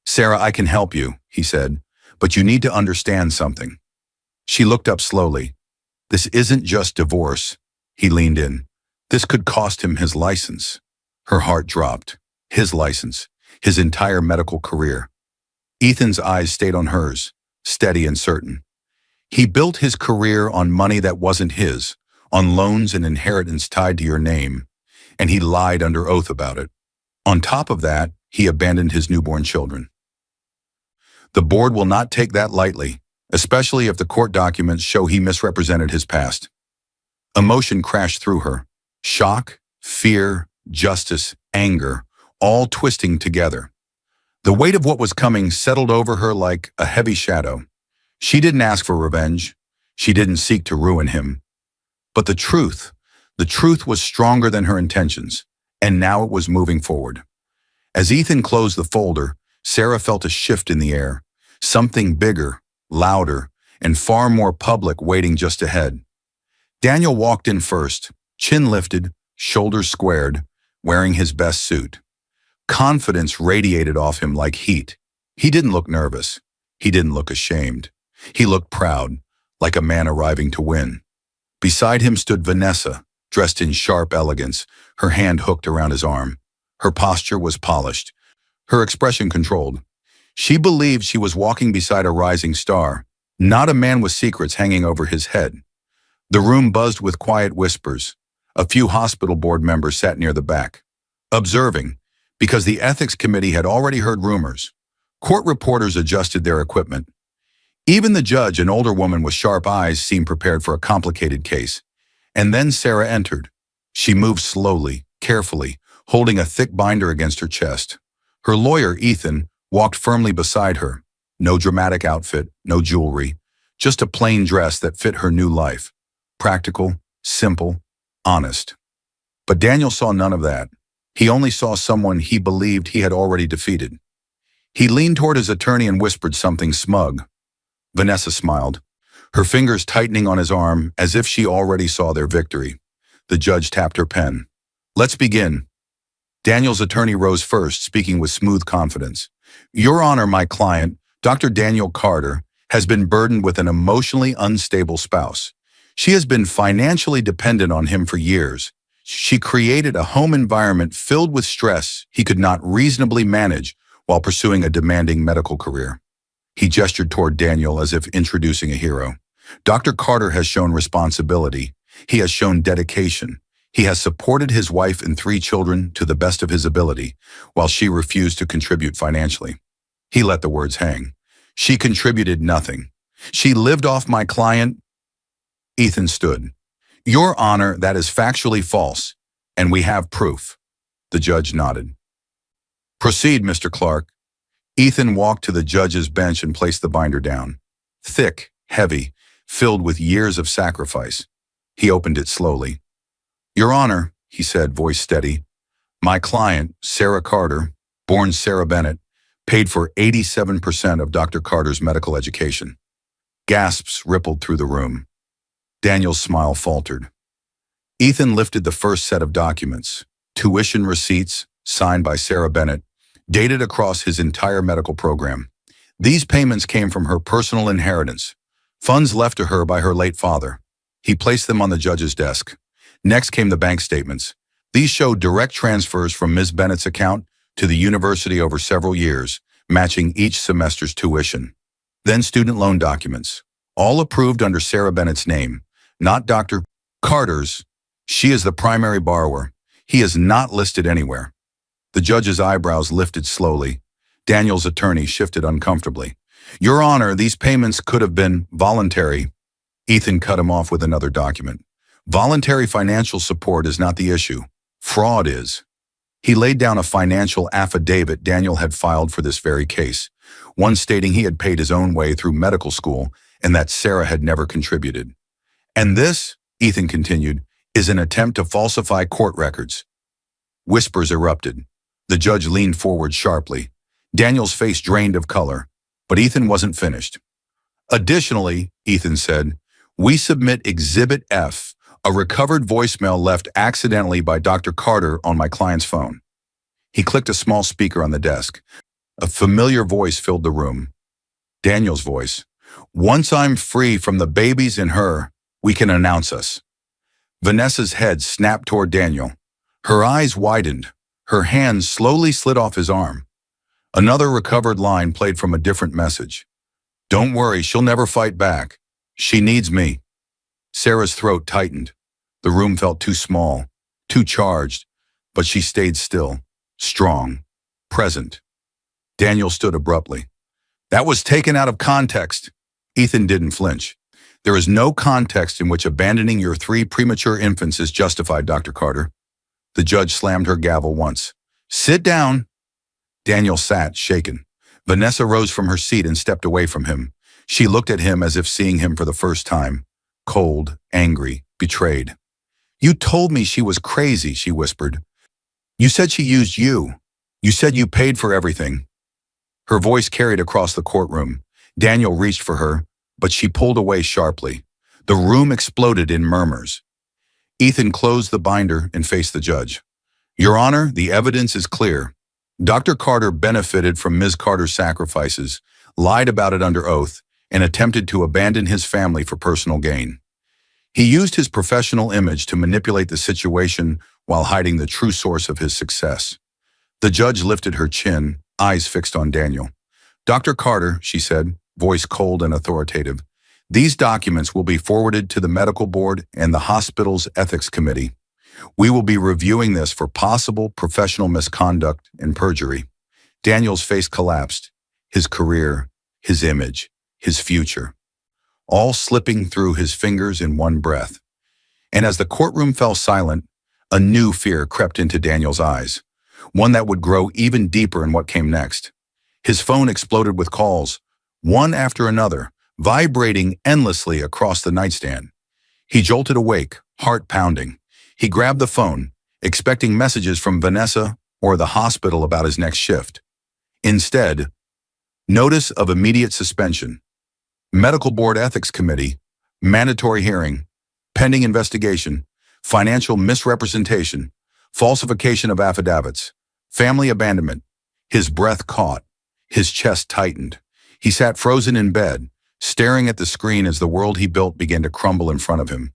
Sarah, I can help you, he said, but you need to understand something. She looked up slowly. This isn't just divorce. He leaned in. This could cost him his license. Her heart dropped. His license. His entire medical career. Ethan's eyes stayed on hers, steady and certain. He built his career on money that wasn't his, on loans and inheritance tied to your name, and he lied under oath about it. On top of that, he abandoned his newborn children. The board will not take that lightly, especially if the court documents show he misrepresented his past. Emotion crashed through her. Shock, fear, justice, anger, all twisting together. The weight of what was coming settled over her like a heavy shadow. She didn't ask for revenge. She didn't seek to ruin him. But the truth was stronger than her intentions, and now it was moving forward. As Ethan closed the folder, Sarah felt a shift in the air, something bigger, louder, and far more public waiting just ahead. Daniel walked in first, chin lifted, shoulders squared, wearing his best suit. Confidence radiated off him like heat. He didn't look nervous. He didn't look ashamed. He looked proud, like a man arriving to win. Beside him stood Vanessa, dressed in sharp elegance, her hand hooked around his arm. Her posture was polished, her expression controlled. She believed she was walking beside a rising star, not a man with secrets hanging over his head. The room buzzed with quiet whispers. A few hospital board members sat near the back, observing, because the ethics committee had already heard rumors. Court reporters adjusted their equipment. Even the judge, an older woman with sharp eyes, seemed prepared for a complicated case. And then Sarah entered. She moved slowly, carefully, holding a thick binder against her chest. Her lawyer, Ethan, walked firmly beside her. No dramatic outfit, no jewelry, just a plain dress that fit her new life. Practical, simple, honest. But Daniel saw none of that. He only saw someone he believed he had already defeated. He leaned toward his attorney and whispered something smug. Vanessa smiled, her fingers tightening on his arm as if she already saw their victory. The judge tapped her pen. "Let's begin." Daniel's attorney rose first, speaking with smooth confidence. "Your Honor, my client, Dr. Daniel Carter, has been burdened with an emotionally unstable spouse. She has been financially dependent on him for years. She created a home environment filled with stress he could not reasonably manage while pursuing a demanding medical career." He gestured toward Daniel as if introducing a hero. "Dr. Carter has shown responsibility. He has shown dedication. He has supported his wife and 3 children to the best of his ability, while she refused to contribute financially." He let the words hang. "She contributed nothing. She lived off my client." Ethan stood. "Your Honor, that is factually false, and we have proof." The judge nodded. "Proceed, Mr. Clark." Ethan walked to the judge's bench and placed the binder down. Thick, heavy, filled with years of sacrifice. He opened it slowly. "Your Honor," he said, voice steady, "my client, Sarah Carter, born Sarah Bennett, paid for 87% of Dr. Carter's medical education." Gasps rippled through the room. Daniel's smile faltered. Ethan lifted the first set of documents, tuition receipts signed by Sarah Bennett, dated across his entire medical program. These payments came from her personal inheritance, funds left to her by her late father. He placed them on the judge's desk. Next came the bank statements. These showed direct transfers from Ms. Bennett's account to the university over several years, matching each semester's tuition. Then student loan documents, all approved under Sarah Bennett's name, not Dr. Carter's. She is the primary borrower. He is not listed anywhere. The judge's eyebrows lifted slowly. Daniel's attorney shifted uncomfortably. "Your Honor, these payments could have been voluntary." Ethan cut him off with another document. "Voluntary financial support is not the issue. Fraud is." He laid down a financial affidavit Daniel had filed for this very case, one stating he had paid his own way through medical school and that Sarah had never contributed. "And this," Ethan continued, "is an attempt to falsify court records." Whispers erupted. The judge leaned forward sharply. Daniel's face drained of color, but Ethan wasn't finished. "Additionally," Ethan said, "we submit Exhibit F, a recovered voicemail left accidentally by Dr. Carter on my client's phone." He clicked a small speaker on the desk. A familiar voice filled the room. Daniel's voice. "Once I'm free from the babies in her, we can announce us." Vanessa's head snapped toward Daniel. Her eyes widened. Her hand slowly slid off his arm. Another recovered line played from a different message. "Don't worry, she'll never fight back. She needs me." Sarah's throat tightened. The room felt too small, too charged, but she stayed still, strong, present. Daniel stood abruptly. "That was taken out of context." Ethan didn't flinch. "There is no context in which abandoning your 3 premature infants is justified, Dr. Carter." The judge slammed her gavel once. "Sit down." Daniel sat, shaken. Vanessa rose from her seat and stepped away from him. She looked at him as if seeing him for the first time. Cold, angry, betrayed. "You told me she was crazy," she whispered. "You said she used you. You said you paid for everything." Her voice carried across the courtroom. Daniel reached for her, but she pulled away sharply. The room exploded in murmurs. Ethan closed the binder and faced the judge. "Your Honor, the evidence is clear. Dr. Carter benefited from Ms. Carter's sacrifices, lied about it under oath, and attempted to abandon his family for personal gain. He used his professional image to manipulate the situation while hiding the true source of his success." The judge lifted her chin, eyes fixed on Daniel. "Dr. Carter," she said, voice cold and authoritative, "these documents will be forwarded to the medical board and the hospital's ethics committee. We will be reviewing this for possible professional misconduct and perjury." Daniel's face collapsed. His career, his image, his future, all slipping through his fingers in one breath. And as the courtroom fell silent, a new fear crept into Daniel's eyes, one that would grow even deeper in what came next. His phone exploded with calls, one after another, vibrating endlessly across the nightstand. He jolted awake, heart pounding. He grabbed the phone, expecting messages from Vanessa or the hospital about his next shift. Instead, notice of immediate suspension, medical board ethics committee, mandatory hearing, pending investigation, financial misrepresentation, falsification of affidavits, family abandonment. His breath caught. His chest tightened. He sat frozen in bed, staring at the screen as the world he built began to crumble in front of him.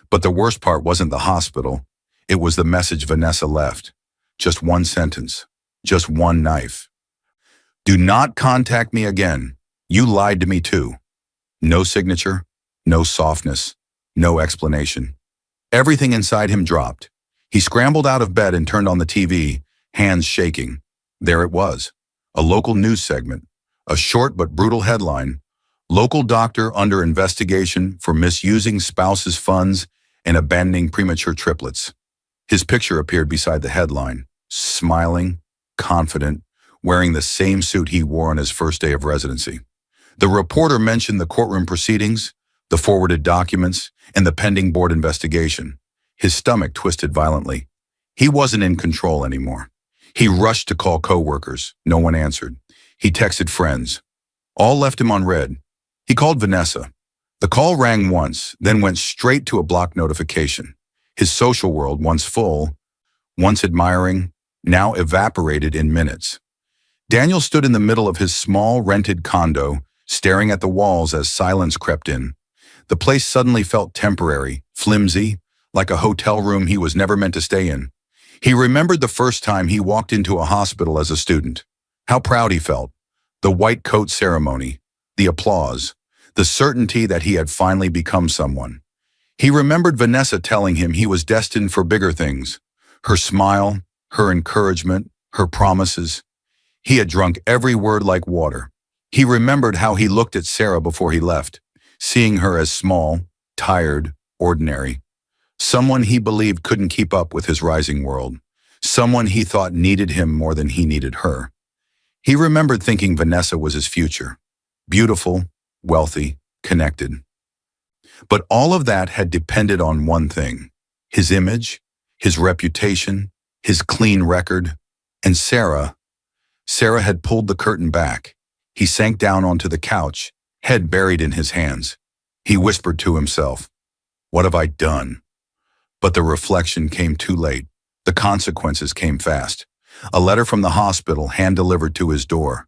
But the worst part wasn't the hospital. It was the message Vanessa left. Just one sentence. Just one knife. Do not contact me again. You lied to me too. No signature, no softness, no explanation. Everything inside him dropped. He scrambled out of bed and turned on the TV, hands shaking. There it was, a local news segment, a short but brutal headline: local doctor under investigation for misusing spouse's funds and abandoning premature triplets. His picture appeared beside the headline, smiling, confident, wearing the same suit he wore on his first day of residency. The reporter mentioned the courtroom proceedings, the forwarded documents, and the pending board investigation. His stomach twisted violently. He wasn't in control anymore. He rushed to call coworkers. No one answered. He texted friends. All left him on read. He called Vanessa. The call rang once, then went straight to a blocked notification. His social world, once full, once admiring, now evaporated in minutes. Daniel stood in the middle of his small rented condo, staring at the walls as silence crept in. The place suddenly felt temporary, flimsy, like a hotel room he was never meant to stay in. He remembered the first time he walked into a hospital as a student. How proud he felt. The white coat ceremony, the applause, the certainty that he had finally become someone. He remembered Vanessa telling him he was destined for bigger things. Her smile, her encouragement, her promises. He had drunk every word like water. He remembered how he looked at Sarah before he left, seeing her as small, tired, ordinary. Someone he believed couldn't keep up with his rising world. Someone he thought needed him more than he needed her. He remembered thinking Vanessa was his future. Beautiful, wealthy, connected. But all of that had depended on one thing: his image, his reputation, his clean record. And Sarah had pulled the curtain back. He sank down onto the couch, head buried in his hands. He whispered to himself, "What have I done?" But the reflection came too late. The consequences came fast. A letter from the hospital, hand-delivered to his door.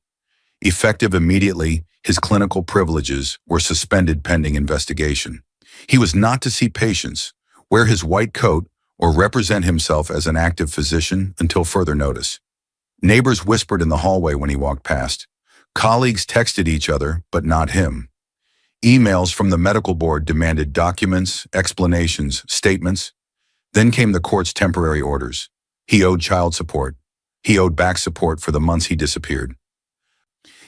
Effective immediately, his clinical privileges were suspended pending investigation. He was not to see patients, wear his white coat, or represent himself as an active physician until further notice. Neighbors whispered in the hallway when he walked past. Colleagues texted each other, but not him. Emails from the medical board demanded documents, explanations, statements. Then came the court's temporary orders. He owed child support. He owed back support for the months he disappeared.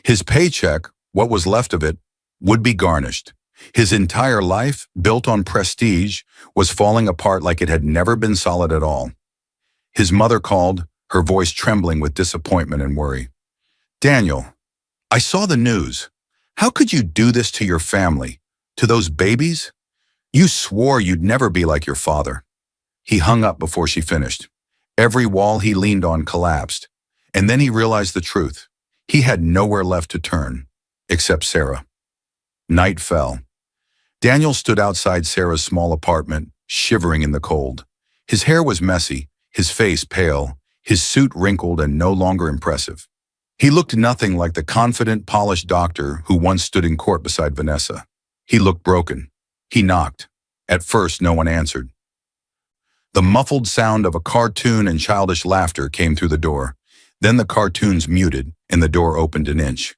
His paycheck, what was left of it, would be garnished. His entire life, built on prestige, was falling apart like it had never been solid at all. His mother called, her voice trembling with disappointment and worry. "Daniel, I saw the news. How could you do this to your family, to those babies? You swore you'd never be like your father." He hung up before she finished. Every wall he leaned on collapsed, and then he realized the truth. He had nowhere left to turn, except Sarah. Night fell. Daniel stood outside Sarah's small apartment, shivering in the cold. His hair was messy, his face pale, his suit wrinkled and no longer impressive. He looked nothing like the confident, polished doctor who once stood in court beside Vanessa. He looked broken. He knocked. At first, no one answered. The muffled sound of a cartoon and childish laughter came through the door. Then the cartoons muted, and the door opened an inch.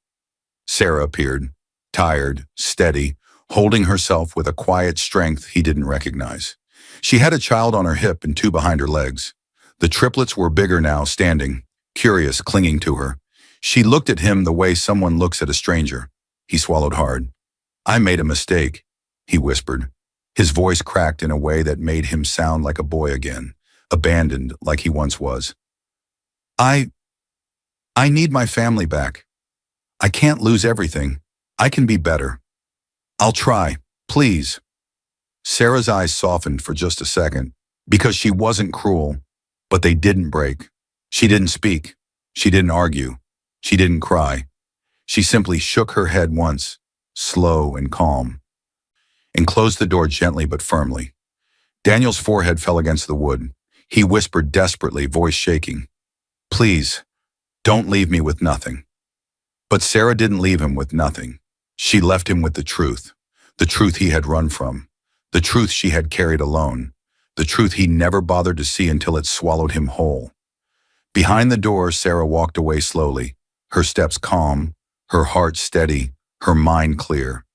Sarah appeared, tired, steady, holding herself with a quiet strength he didn't recognize. She had a child on her hip and two behind her legs. The triplets were bigger now, standing, curious, clinging to her. She looked at him the way someone looks at a stranger. He swallowed hard. "I made a mistake," he whispered. His voice cracked in a way that made him sound like a boy again, abandoned like he once was. I, I need my family back. I can't lose everything. I can be better. I'll try, please. Sarah's eyes softened for just a second, because she wasn't cruel, but they didn't break. She didn't speak. She didn't argue. She didn't cry. She simply shook her head once, slow and calm, and closed the door gently but firmly. Daniel's forehead fell against the wood. He whispered desperately, voice shaking, "Please, don't leave me with nothing." But Sarah didn't leave him with nothing. She left him with the truth he had run from, the truth she had carried alone, the truth he never bothered to see until it swallowed him whole. Behind the door, Sarah walked away slowly, her steps calm, her heart steady, her mind clear.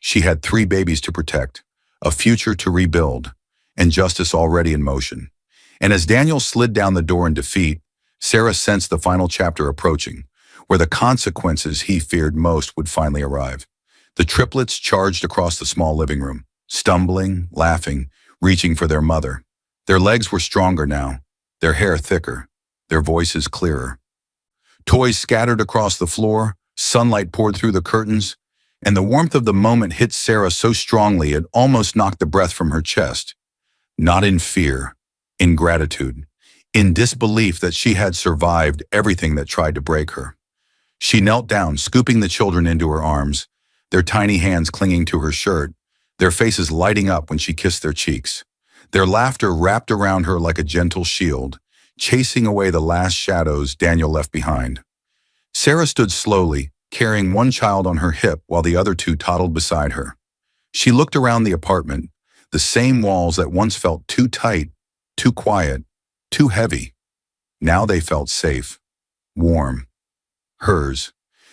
She had 3 babies to protect, a future to rebuild, and justice already in motion. And as Daniel slid down the door in defeat, Sarah sensed the final chapter approaching, where the consequences he feared most would finally arrive. The triplets charged across the small living room, stumbling, laughing, reaching for their mother. Their legs were stronger now, their hair thicker, their voices clearer. Toys scattered across the floor, sunlight poured through the curtains, and the warmth of the moment hit Sarah so strongly it almost knocked the breath from her chest. Not in fear, in gratitude, in disbelief that she had survived everything that tried to break her. She knelt down, scooping the children into her arms, their tiny hands clinging to her shirt, their faces lighting up when she kissed their cheeks. Their laughter wrapped around her like a gentle shield, chasing away the last shadows Daniel left behind. Sarah stood slowly, carrying one child on her hip while the other 2 toddled beside her. She looked around the apartment, the same walls that once felt too tight, too quiet, too heavy. Now they felt safe, warm. Hers.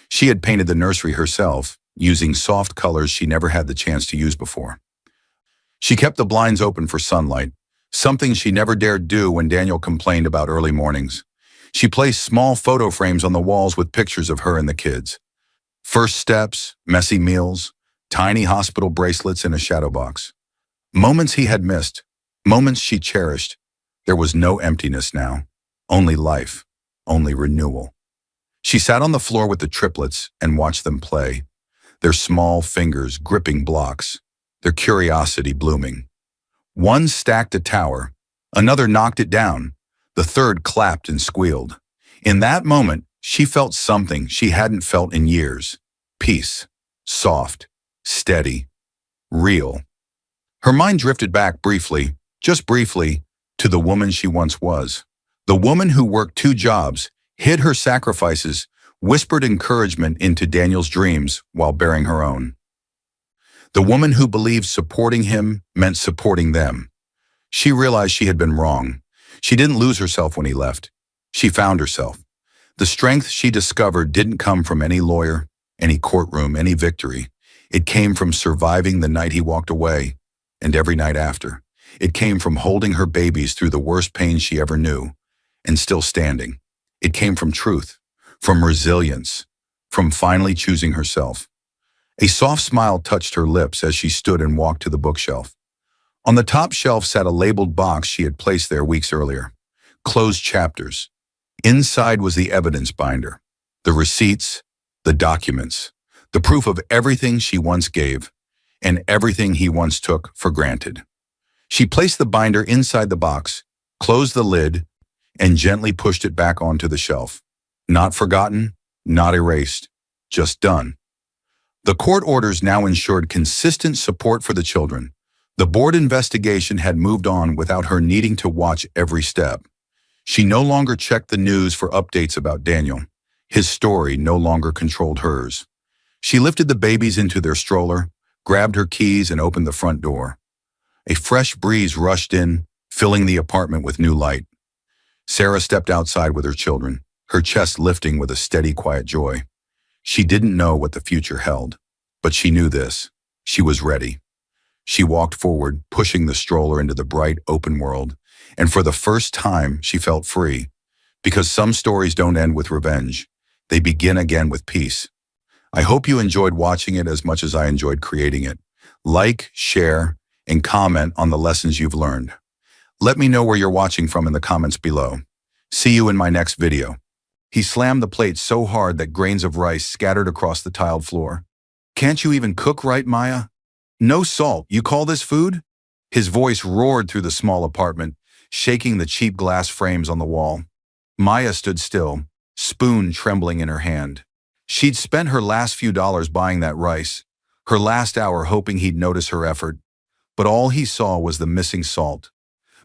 She had painted the nursery herself, using soft colors she never had the chance to use before. She kept the blinds open for sunlight, something she never dared do when Daniel complained about early mornings. She placed small photo frames on the walls with pictures of her and the kids. First steps, messy meals, tiny hospital bracelets in a shadow box. Moments he had missed, moments she cherished. There was no emptiness now, only life, only renewal. She sat on the floor with the triplets and watched them play, their small fingers gripping blocks, their curiosity blooming. One stacked a tower, another knocked it down, the third clapped and squealed. In that moment, she felt something she hadn't felt in years. Peace, soft, steady, real. Her mind drifted back briefly, just briefly, to the woman she once was. The woman who worked 2 jobs, hid her sacrifices, whispered encouragement into Daniel's dreams while bearing her own. The woman who believed supporting him meant supporting them. She realized she had been wrong. She didn't lose herself when he left. She found herself. The strength she discovered didn't come from any lawyer, any courtroom, any victory. It came from surviving the night he walked away, and every night after. It came from holding her babies through the worst pain she ever knew, and still standing. It came from truth, from resilience, from finally choosing herself. A soft smile touched her lips as she stood and walked to the bookshelf. On the top shelf sat a labeled box she had placed there weeks earlier. Closed chapters. Inside was the evidence binder, the receipts, the documents, the proof of everything she once gave, and everything he once took for granted. She placed the binder inside the box, closed the lid, and gently pushed it back onto the shelf. Not forgotten, not erased, just done. The court orders now ensured consistent support for the children. The board investigation had moved on without her needing to watch every step. She no longer checked the news for updates about Daniel. His story no longer controlled hers. She lifted the babies into their stroller, grabbed her keys, and opened the front door. A fresh breeze rushed in, filling the apartment with new light. Sarah stepped outside with her children, her chest lifting with a steady, quiet joy. She didn't know what the future held, but she knew this. She was ready. She walked forward, pushing the stroller into the bright, open world, and for the first time, she felt free. Because some stories don't end with revenge. They begin again with peace. I hope you enjoyed watching it as much as I enjoyed creating it. Like, share, and comment on the lessons you've learned. Let me know where you're watching from in the comments below. See you in my next video. He slammed the plate so hard that grains of rice scattered across the tiled floor. Can't you even cook right, Maya? No salt, you call this food? His voice roared through the small apartment, shaking the cheap glass frames on the wall. Maya stood still, spoon trembling in her hand. She'd spent her last few dollars buying that rice, her last hour hoping he'd notice her effort. But all he saw was the missing salt.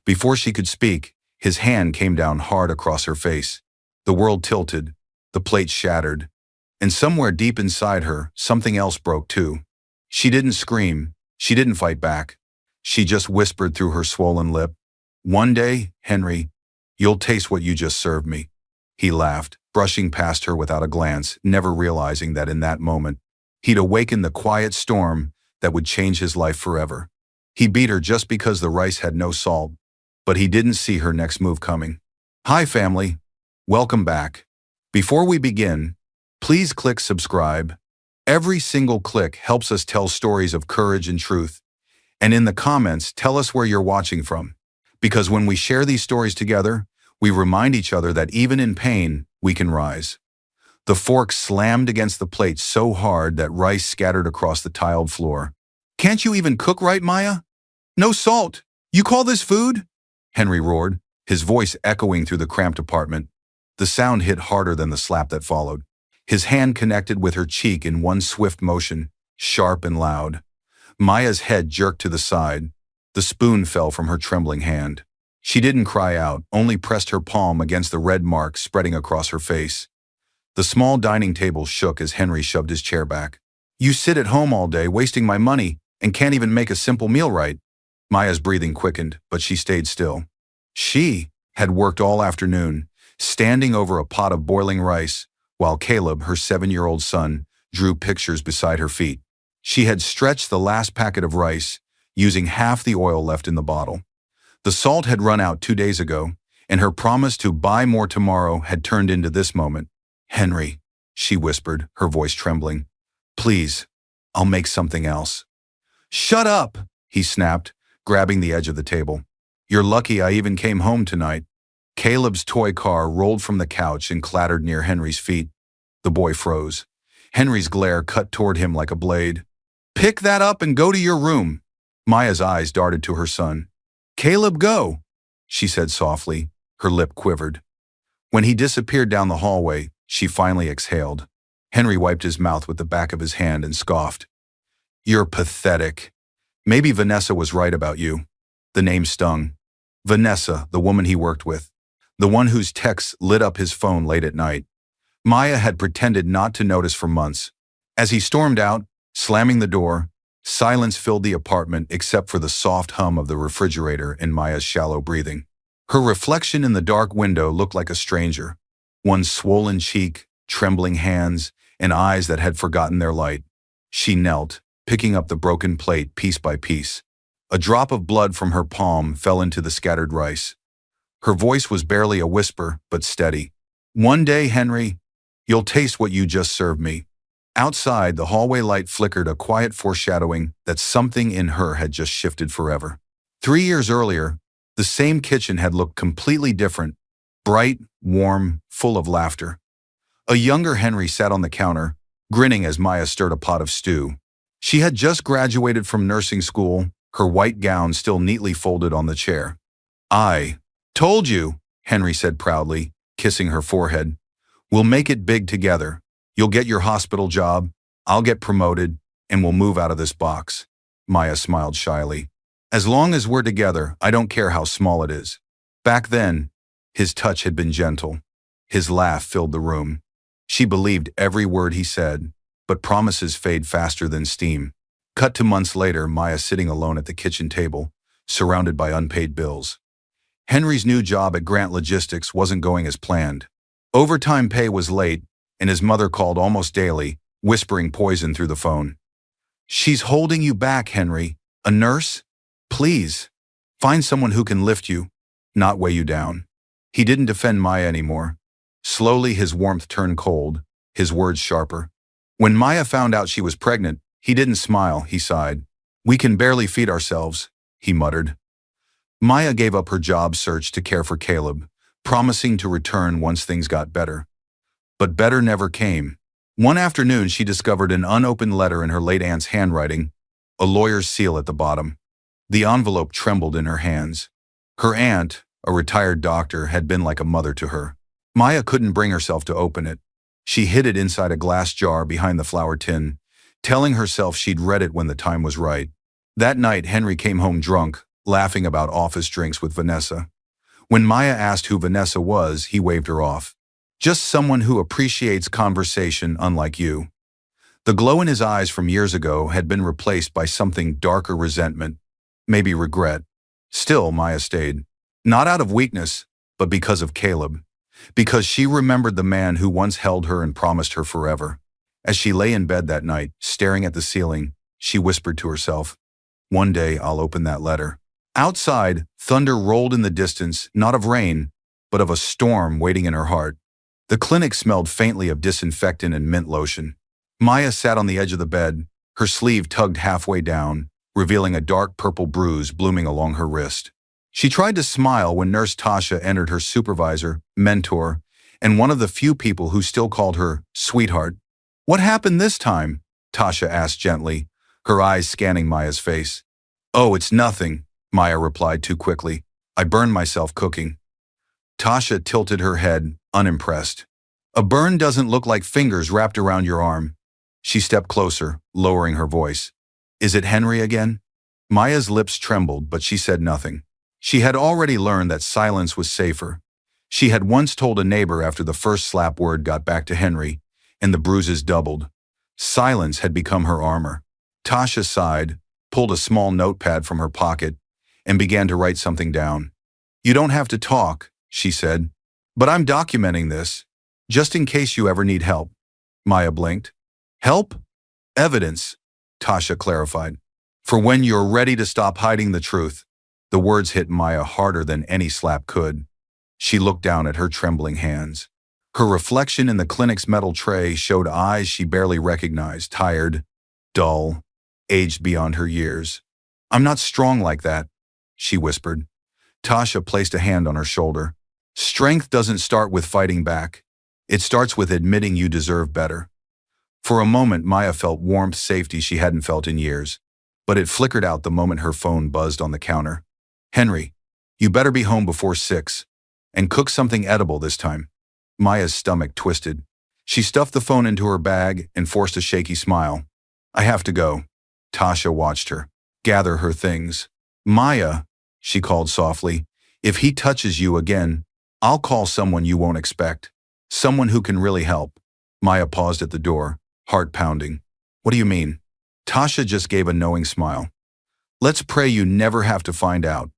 Before she could speak, his hand came down hard across her face. The world tilted, the plate shattered, and somewhere deep inside her, something else broke too. She didn't scream, she didn't fight back. She just whispered through her swollen lip, "One day, Henry, you'll taste what you just served me." He laughed, brushing past her without a glance, never realizing that in that moment, he'd awakened the quiet storm that would change his life forever. He beat her just because the rice had no salt, but he didn't see her next move coming. Hi family, welcome back. Before we begin, please click subscribe. Every single click helps us tell stories of courage and truth. And in the comments, tell us where you're watching from. Because when we share these stories together, we remind each other that even in pain, we can rise. The fork slammed against the plate so hard that rice scattered across the tiled floor. Can't you even cook right, Maya? No salt. You call this food? Henry roared, his voice echoing through the cramped apartment. The sound hit harder than the slap that followed. His hand connected with her cheek in one swift motion, sharp and loud. Maya's head jerked to the side. The spoon fell from her trembling hand. She didn't cry out, only pressed her palm against the red mark spreading across her face. The small dining table shook as Henry shoved his chair back. You sit at home all day, wasting my money, and can't even make a simple meal right. Maya's breathing quickened, but she stayed still. She had worked all afternoon, standing over a pot of boiling rice, while Caleb, her 7-year-old son, drew pictures beside her feet. She had stretched the last packet of rice, using half the oil left in the bottle. The salt had run out 2 days ago, and her promise to buy more tomorrow had turned into this moment. Henry, she whispered, her voice trembling. Please, I'll make something else. Shut up, he snapped, grabbing the edge of the table. You're lucky I even came home tonight. Caleb's toy car rolled from the couch and clattered near Henry's feet. The boy froze. Henry's glare cut toward him like a blade. Pick that up and go to your room. Maya's eyes darted to her son. Caleb, go, she said softly, her lip quivered. When he disappeared down the hallway, she finally exhaled. Henry wiped his mouth with the back of his hand and scoffed. You're pathetic. Maybe Vanessa was right about you. The name stung. Vanessa, the woman he worked with. The one whose texts lit up his phone late at night. Maya had pretended not to notice for months. As he stormed out, slamming the door, silence filled the apartment except for the soft hum of the refrigerator and Maya's shallow breathing. Her reflection in the dark window looked like a stranger. One swollen cheek, trembling hands, and eyes that had forgotten their light. She knelt, picking up the broken plate piece by piece. A drop of blood from her palm fell into the scattered rice. Her voice was barely a whisper, but steady. One day, Henry, you'll taste what you just served me. Outside, the hallway light flickered, a quiet foreshadowing that something in her had just shifted forever. 3 years earlier, the same kitchen had looked completely different, bright, warm, full of laughter. A younger Henry sat on the counter, grinning as Maya stirred a pot of stew. She had just graduated from nursing school, her white gown still neatly folded on the chair. I told you, Henry said proudly, kissing her forehead. We'll make it big together. You'll get your hospital job, I'll get promoted, and we'll move out of this box. Maya smiled shyly. As long as we're together, I don't care how small it is. Back then, his touch had been gentle. His laugh filled the room. She believed every word he said, but promises fade faster than steam. Cut to months later, Maya sitting alone at the kitchen table, surrounded by unpaid bills. Henry's new job at Grant Logistics wasn't going as planned. Overtime pay was late, and his mother called almost daily, whispering poison through the phone. She's holding you back, Henry. A nurse? Please, find someone who can lift you, not weigh you down. He didn't defend Maya anymore. Slowly, his warmth turned cold, his words sharper. When Maya found out she was pregnant, he didn't smile, he sighed. We can barely feed ourselves, he muttered. Maya gave up her job search to care for Caleb, promising to return once things got better. But better never came. One afternoon she discovered an unopened letter in her late aunt's handwriting, a lawyer's seal at the bottom. The envelope trembled in her hands. Her aunt, a retired doctor, had been like a mother to her. Maya couldn't bring herself to open it. She hid it inside a glass jar behind the flour tin, telling herself she'd read it when the time was right. That night Henry came home drunk, laughing about office drinks with Vanessa. When Maya asked who Vanessa was, he waved her off. Just someone who appreciates conversation unlike you. The glow in his eyes from years ago had been replaced by something darker: resentment, maybe regret. Still, Maya stayed. Not out of weakness, but because of Caleb. Because she remembered the man who once held her and promised her forever. As she lay in bed that night, staring at the ceiling, she whispered to herself, "One day I'll open that letter." Outside, thunder rolled in the distance, not of rain, but of a storm waiting in her heart. The clinic smelled faintly of disinfectant and mint lotion. Maya sat on the edge of the bed, her sleeve tugged halfway down, revealing a dark purple bruise blooming along her wrist. She tried to smile when Nurse Tasha entered, her supervisor, mentor, and one of the few people who still called her sweetheart. "What happened this time?" Tasha asked gently, her eyes scanning Maya's face. "Oh, it's nothing," Maya replied too quickly. "I burned myself cooking." Tasha tilted her head, unimpressed. "A burn doesn't look like fingers wrapped around your arm." She stepped closer, lowering her voice. "Is it Henry again?" Maya's lips trembled, but she said nothing. She had already learned that silence was safer. She had once told a neighbor after the first slap word got back to Henry, and the bruises doubled. Silence had become her armor. Tasha sighed, pulled a small notepad from her pocket, and began to write something down. "You don't have to talk," she said, "but I'm documenting this, just in case you ever need help." Maya blinked. "Help?" "Evidence," Tasha clarified. "For when you're ready to stop hiding the truth." The words hit Maya harder than any slap could. She looked down at her trembling hands. Her reflection in the clinic's metal tray showed eyes she barely recognized, tired, dull, aged beyond her years. "I'm not strong like that," she whispered. Tasha placed a hand on her shoulder. "Strength doesn't start with fighting back. It starts with admitting you deserve better." For a moment, Maya felt warmth, safety she hadn't felt in years. But it flickered out the moment her phone buzzed on the counter. "Henry, you better be home before 6. And cook something edible this time." Maya's stomach twisted. She stuffed the phone into her bag and forced a shaky smile. "I have to go." Tasha watched her. "Gather her things." "Maya," she called softly, "if he touches you again, I'll call someone you won't expect. Someone who can really help." Maya paused at the door, heart pounding. "What do you mean?" Tasha just gave a knowing smile. "Let's pray you never have to find out."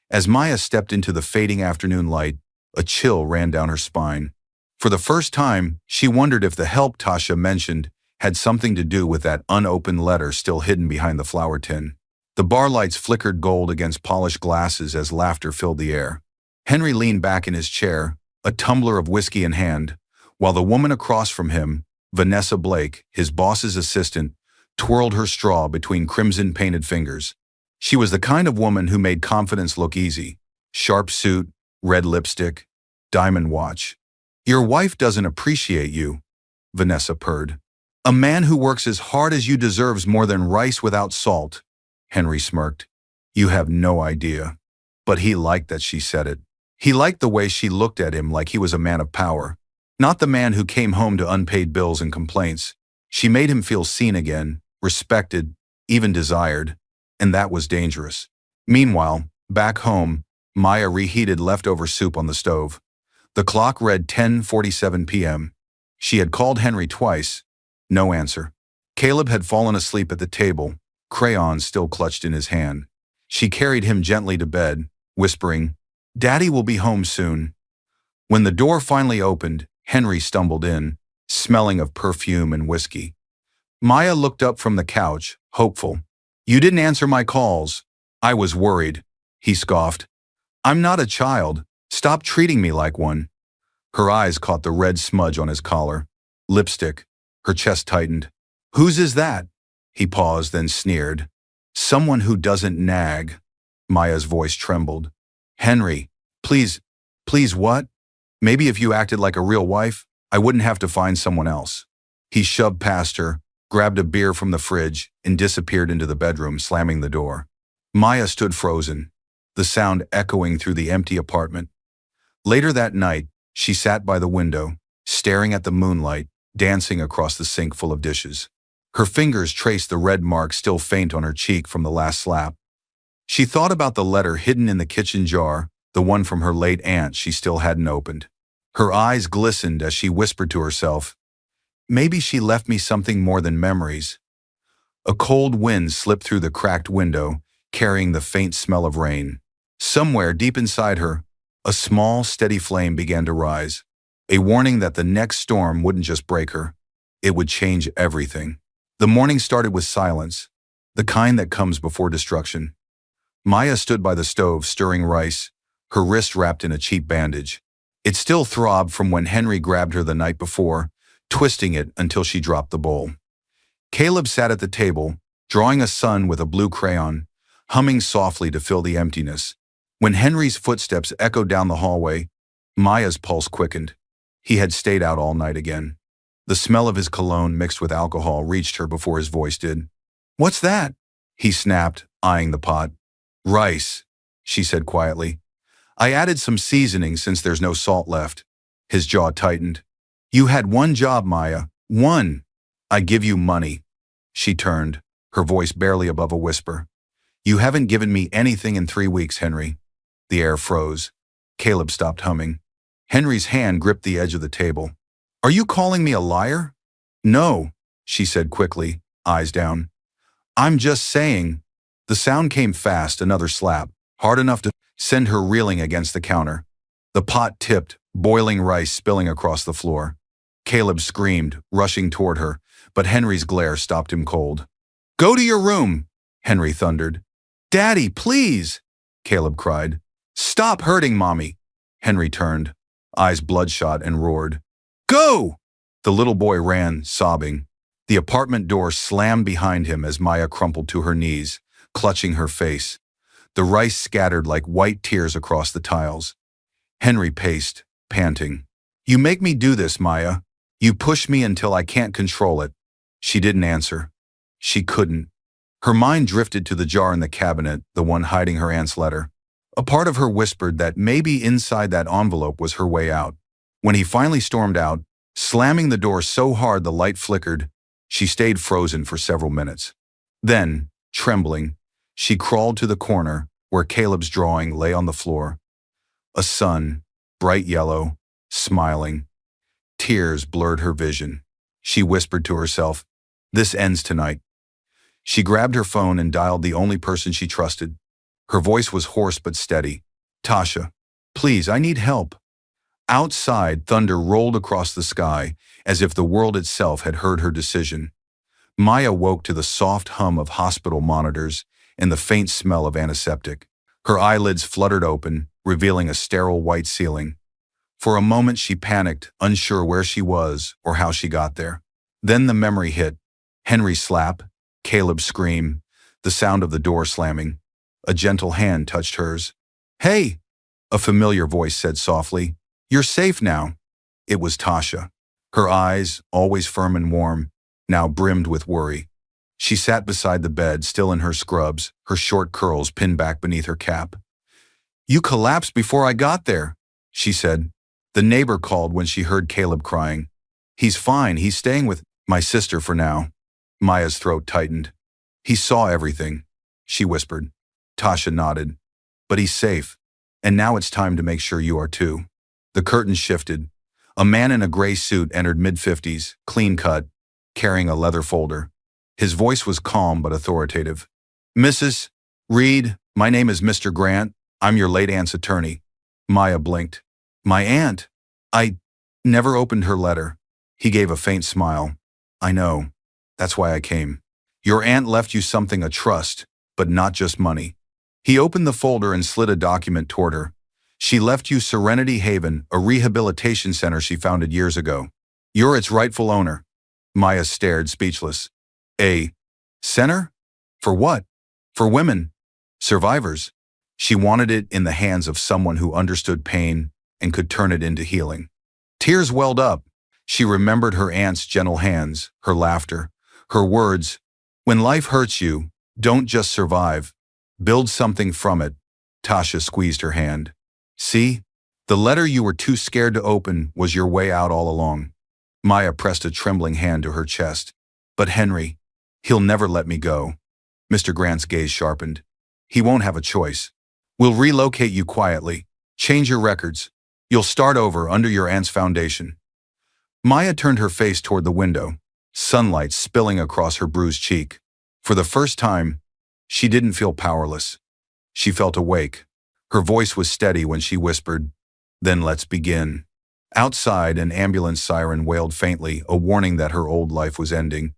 As Maya stepped into the fading afternoon light, a chill ran down her spine. For the first time, she wondered if the help Tasha mentioned had something to do with that unopened letter still hidden behind the flour tin. The bar lights flickered gold against polished glasses as laughter filled the air. Henry leaned back in his chair, a tumbler of whiskey in hand, while the woman across from him, Vanessa Blake, his boss's assistant, twirled her straw between crimson-painted fingers. She was the kind of woman who made confidence look easy. Sharp suit, red lipstick, diamond watch. "Your wife doesn't appreciate you," Vanessa purred. "A man who works as hard as you deserves more than rice without salt," Henry smirked. "You have no idea." But he liked that she said it. He liked the way she looked at him like he was a man of power. Not the man who came home to unpaid bills and complaints. She made him feel seen again, respected, even desired. And that was dangerous. Meanwhile, back home, Maya reheated leftover soup on the stove. The clock read 10:47 p.m. She had called Henry twice. No answer. Caleb had fallen asleep at the table, crayons still clutched in his hand. She carried him gently to bed, whispering, "Daddy will be home soon." When the door finally opened, Henry stumbled in, smelling of perfume and whiskey. Maya looked up from the couch, hopeful. "You didn't answer my calls." "I was worried," he scoffed. "I'm not a child. Stop treating me like one." Her eyes caught the red smudge on his collar. Lipstick. Her chest tightened. "Whose is that?" He paused, then sneered. Someone who doesn't nag. Maya's voice trembled. Henry, please, please what? Maybe if you acted like a real wife, I wouldn't have to find someone else. He shoved past her, grabbed a beer from the fridge, and disappeared into the bedroom, slamming the door. Maya stood frozen, the sound echoing through the empty apartment. Later that night, she sat by the window, staring at the moonlight, dancing across the sink full of dishes. Her fingers traced the red mark still faint on her cheek from the last slap. She thought about the letter hidden in the kitchen jar, the one from her late aunt she still hadn't opened. Her eyes glistened as she whispered to herself, maybe she left me something more than memories. A cold wind slipped through the cracked window, carrying the faint smell of rain. Somewhere deep inside her, a small, steady flame began to rise, a warning that the next storm wouldn't just break her, it would change everything. The morning started with silence, the kind that comes before destruction. Maya stood by the stove stirring rice, her wrist wrapped in a cheap bandage. It still throbbed from when Henry grabbed her the night before, twisting it until she dropped the bowl. Caleb sat at the table, drawing a sun with a blue crayon, humming softly to fill the emptiness. When Henry's footsteps echoed down the hallway, Maya's pulse quickened. He had stayed out all night again. The smell of his cologne mixed with alcohol reached her before his voice did. "What's that?" he snapped, eyeing the pot. "Rice," she said quietly. "I added some seasoning since there's no salt left." His jaw tightened. "You had one job, Maya. One. I give you money." She turned, her voice barely above a whisper. "You haven't given me anything in 3 weeks, Henry." The air froze. Caleb stopped humming. Henry's hand gripped the edge of the table. "Are you calling me a liar?" "No," she said quickly, eyes down. "I'm just saying." The sound came fast, another slap, hard enough to send her reeling against the counter. The pot tipped, boiling rice spilling across the floor. Caleb screamed, rushing toward her, but Henry's glare stopped him cold. "Go to your room," Henry thundered. "Daddy, please," Caleb cried. "Stop hurting Mommy." Henry turned, eyes bloodshot, and roared. "Go!" The little boy ran, sobbing. The apartment door slammed behind him as Maya crumpled to her knees, clutching her face. The rice scattered like white tears across the tiles. Henry paced, panting. "You make me do this, Maya. You push me until I can't control it." She didn't answer. She couldn't. Her mind drifted to the jar in the cabinet, the one hiding her aunt's letter. A part of her whispered that maybe inside that envelope was her way out. When he finally stormed out, slamming the door so hard the light flickered, she stayed frozen for several minutes. Then, trembling, she crawled to the corner where Caleb's drawing lay on the floor. A sun, bright yellow, smiling. Tears blurred her vision. She whispered to herself, "This ends tonight." She grabbed her phone and dialed the only person she trusted. Her voice was hoarse but steady. "Tasha, please, I need help." Outside, thunder rolled across the sky, as if the world itself had heard her decision. Maya woke to the soft hum of hospital monitors and the faint smell of antiseptic. Her eyelids fluttered open, revealing a sterile white ceiling. For a moment she panicked, unsure where she was or how she got there. Then the memory hit. Henry's slap, Caleb's scream, the sound of the door slamming. A gentle hand touched hers. "Hey," a familiar voice said softly. "You're safe now." It was Tasha. Her eyes, always firm and warm, now brimmed with worry. She sat beside the bed, still in her scrubs, her short curls pinned back beneath her cap. "You collapsed before I got there," she said. The neighbor called when she heard Caleb crying. "He's fine, he's staying with my sister for now." Maya's throat tightened. "He saw everything," she whispered. Tasha nodded. "But he's safe, and now it's time to make sure you are too." The curtains shifted. A man in a gray suit entered mid-50s, clean-cut, carrying a leather folder. His voice was calm but authoritative. "Mrs. Reed, my name is Mr. Grant. I'm your late aunt's attorney." Maya blinked. "My aunt? I never opened her letter." He gave a faint smile. "I know. That's why I came. Your aunt left you something, a trust, but not just money." He opened the folder and slid a document toward her. "She left you Serenity Haven, a rehabilitation center she founded years ago. You're its rightful owner." Maya stared, speechless. "A center? For what?" For women, survivors, she wanted it in the hands of someone who understood pain and could turn it into healing. Tears welled up. She remembered her aunt's gentle hands, her laughter, her words. When life hurts you, don't just survive. Build something from it. Tasha squeezed her hand. See? The letter you were too scared to open was your way out all along. Maya pressed a trembling hand to her chest. But Henry, he'll never let me go. Mr. Grant's gaze sharpened. He won't have a choice. We'll relocate you quietly. Change your records. You'll start over under your aunt's foundation. Maya turned her face toward the window, sunlight spilling across her bruised cheek. For the first time, she didn't feel powerless. She felt awake. Her voice was steady when she whispered, "Then let's begin." Outside, an ambulance siren wailed faintly, a warning that her old life was ending,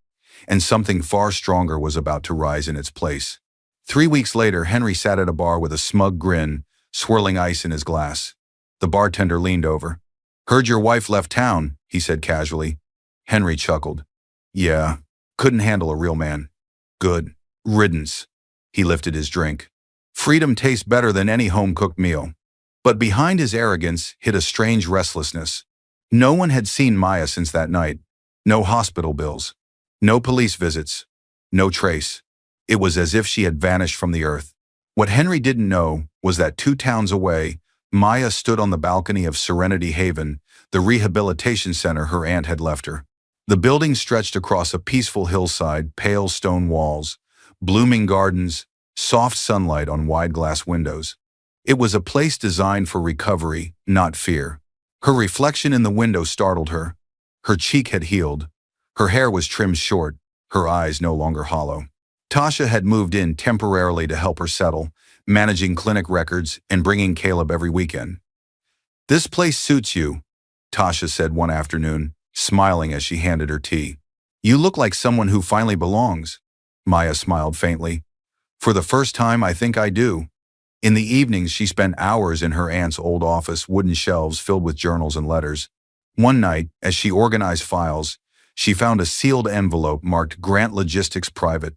and something far stronger was about to rise in its place. 3 weeks later, Henry sat at a bar with a smug grin, swirling ice in his glass. The bartender leaned over. "Heard your wife left town," he said casually. Henry chuckled. "Yeah, couldn't handle a real man." "Good. Riddance." He lifted his drink. Freedom tastes better than any home-cooked meal. But behind his arrogance hid a strange restlessness. No one had seen Maya since that night. No hospital bills. No police visits. No trace. It was as if she had vanished from the earth. What Henry didn't know was that 2 towns away, Maya stood on the balcony of Serenity Haven, the rehabilitation center her aunt had left her. The building stretched across a peaceful hillside, pale stone walls, blooming gardens, soft sunlight on wide glass windows. It was a place designed for recovery, not fear. Her reflection in the window startled her. Her cheek had healed. Her hair was trimmed short, her eyes no longer hollow. Tasha had moved in temporarily to help her settle, managing clinic records and bringing Caleb every weekend. "This place suits you," Tasha said one afternoon, smiling as she handed her tea. "You look like someone who finally belongs." Maya smiled faintly. "For the first time, I think I do." In the evenings, she spent hours in her aunt's old office, wooden shelves filled with journals and letters. One night, as she organized files, she found a sealed envelope marked Grant Logistics Private.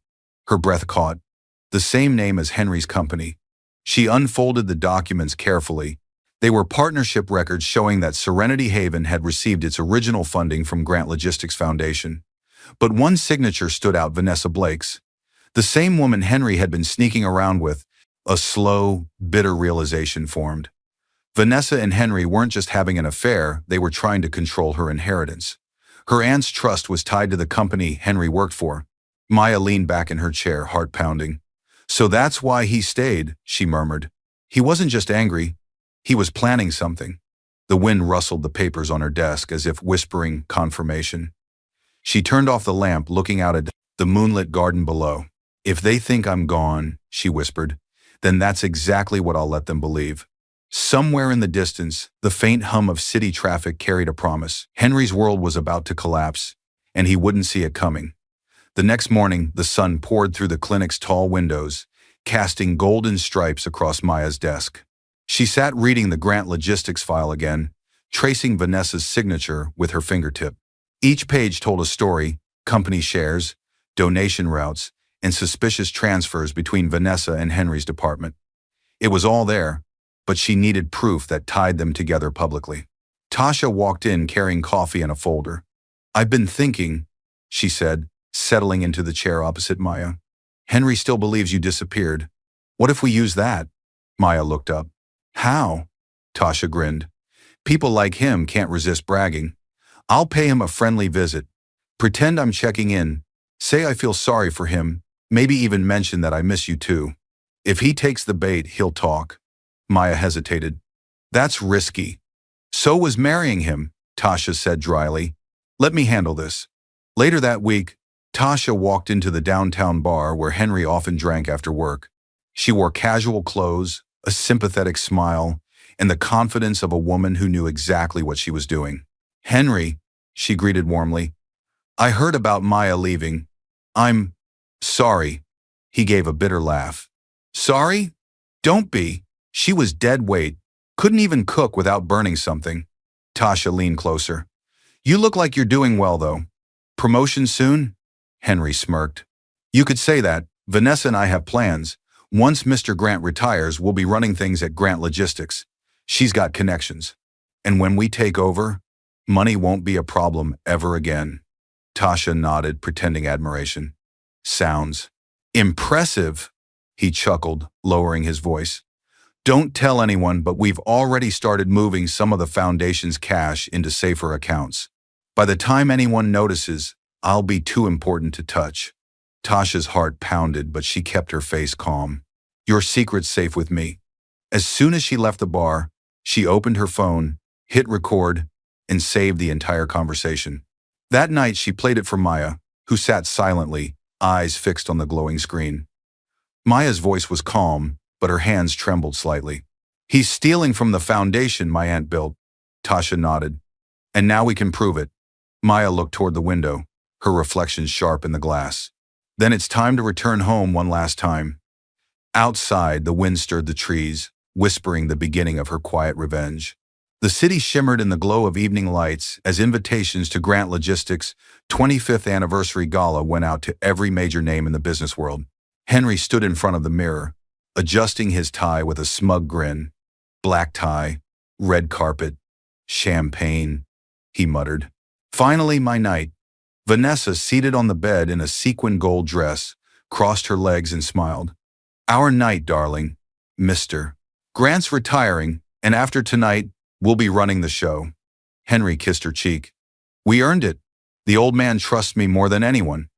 Her breath caught. The same name as Henry's company. She unfolded the documents carefully. They were partnership records showing that Serenity Haven had received its original funding from Grant Logistics Foundation. But one signature stood out: Vanessa Blake's. The same woman Henry had been sneaking around with. A slow, bitter realization formed. Vanessa and Henry weren't just having an affair, they were trying to control her inheritance. Her aunt's trust was tied to the company Henry worked for. Maya leaned back in her chair, heart pounding. "So that's why he stayed," she murmured. "He wasn't just angry. He was planning something." The wind rustled the papers on her desk as if whispering confirmation. She turned off the lamp, looking out at the moonlit garden below. "If they think I'm gone," she whispered, "then that's exactly what I'll let them believe." Somewhere in the distance, the faint hum of city traffic carried a promise. Henry's world was about to collapse, and he wouldn't see it coming. The next morning, the sun poured through the clinic's tall windows, casting golden stripes across Maya's desk. She sat reading the Grant Logistics file again, tracing Vanessa's signature with her fingertip. Each page told a story: company shares, donation routes, and suspicious transfers between Vanessa and Henry's department. It was all there, but she needed proof that tied them together publicly. Tasha walked in carrying coffee and a folder. "I've been thinking," she said, settling into the chair opposite Maya. "Henry still believes you disappeared. What if we use that?" Maya looked up. "How?" Tasha grinned. "People like him can't resist bragging. I'll pay him a friendly visit. Pretend I'm checking in. Say I feel sorry for him. Maybe even mention that I miss you too. If he takes the bait, he'll talk." Maya hesitated. "That's risky." "So was marrying him," Tasha said dryly. "Let me handle this." Later that week, Tasha walked into the downtown bar where Henry often drank after work. She wore casual clothes, a sympathetic smile, and the confidence of a woman who knew exactly what she was doing. "Henry," she greeted warmly, "I heard about Maya leaving. I'm sorry." He gave a bitter laugh. "Sorry? Don't be. She was dead weight. Couldn't even cook without burning something." Tasha leaned closer. "You look like you're doing well, though. Promotion soon?" Henry smirked. "You could say that. Vanessa and I have plans. Once Mr. Grant retires, we'll be running things at Grant Logistics. She's got connections. And when we take over, money won't be a problem ever again. Tasha nodded, pretending admiration. Sounds impressive, he chuckled, lowering his voice. Don't tell anyone, but we've already started moving some of the foundation's cash into safer accounts. By the time anyone notices, I'll be too important to touch. Tasha's heart pounded, but she kept her face calm. Your secret's safe with me. As soon as she left the bar, she opened her phone, hit record, and saved the entire conversation. That night, she played it for Maya, who sat silently, eyes fixed on the glowing screen. Maya's voice was calm, but her hands trembled slightly. He's stealing from the foundation my aunt built. Tasha nodded. And now we can prove it. Maya looked toward the window, her reflection sharp in the glass. Then it's time to return home one last time. Outside, the wind stirred the trees, whispering the beginning of her quiet revenge. The city shimmered in the glow of evening lights as invitations to Grant Logistics' 25th anniversary gala went out to every major name in the business world. Henry stood in front of the mirror, adjusting his tie with a smug grin. Black tie, red carpet, champagne, he muttered. Finally, my night. Vanessa, seated on the bed in a sequin gold dress, crossed her legs and smiled. Our night, darling. Mr. Grant's retiring, and after tonight, we'll be running the show. Henry kissed her cheek. We earned it. The old man trusts me more than anyone.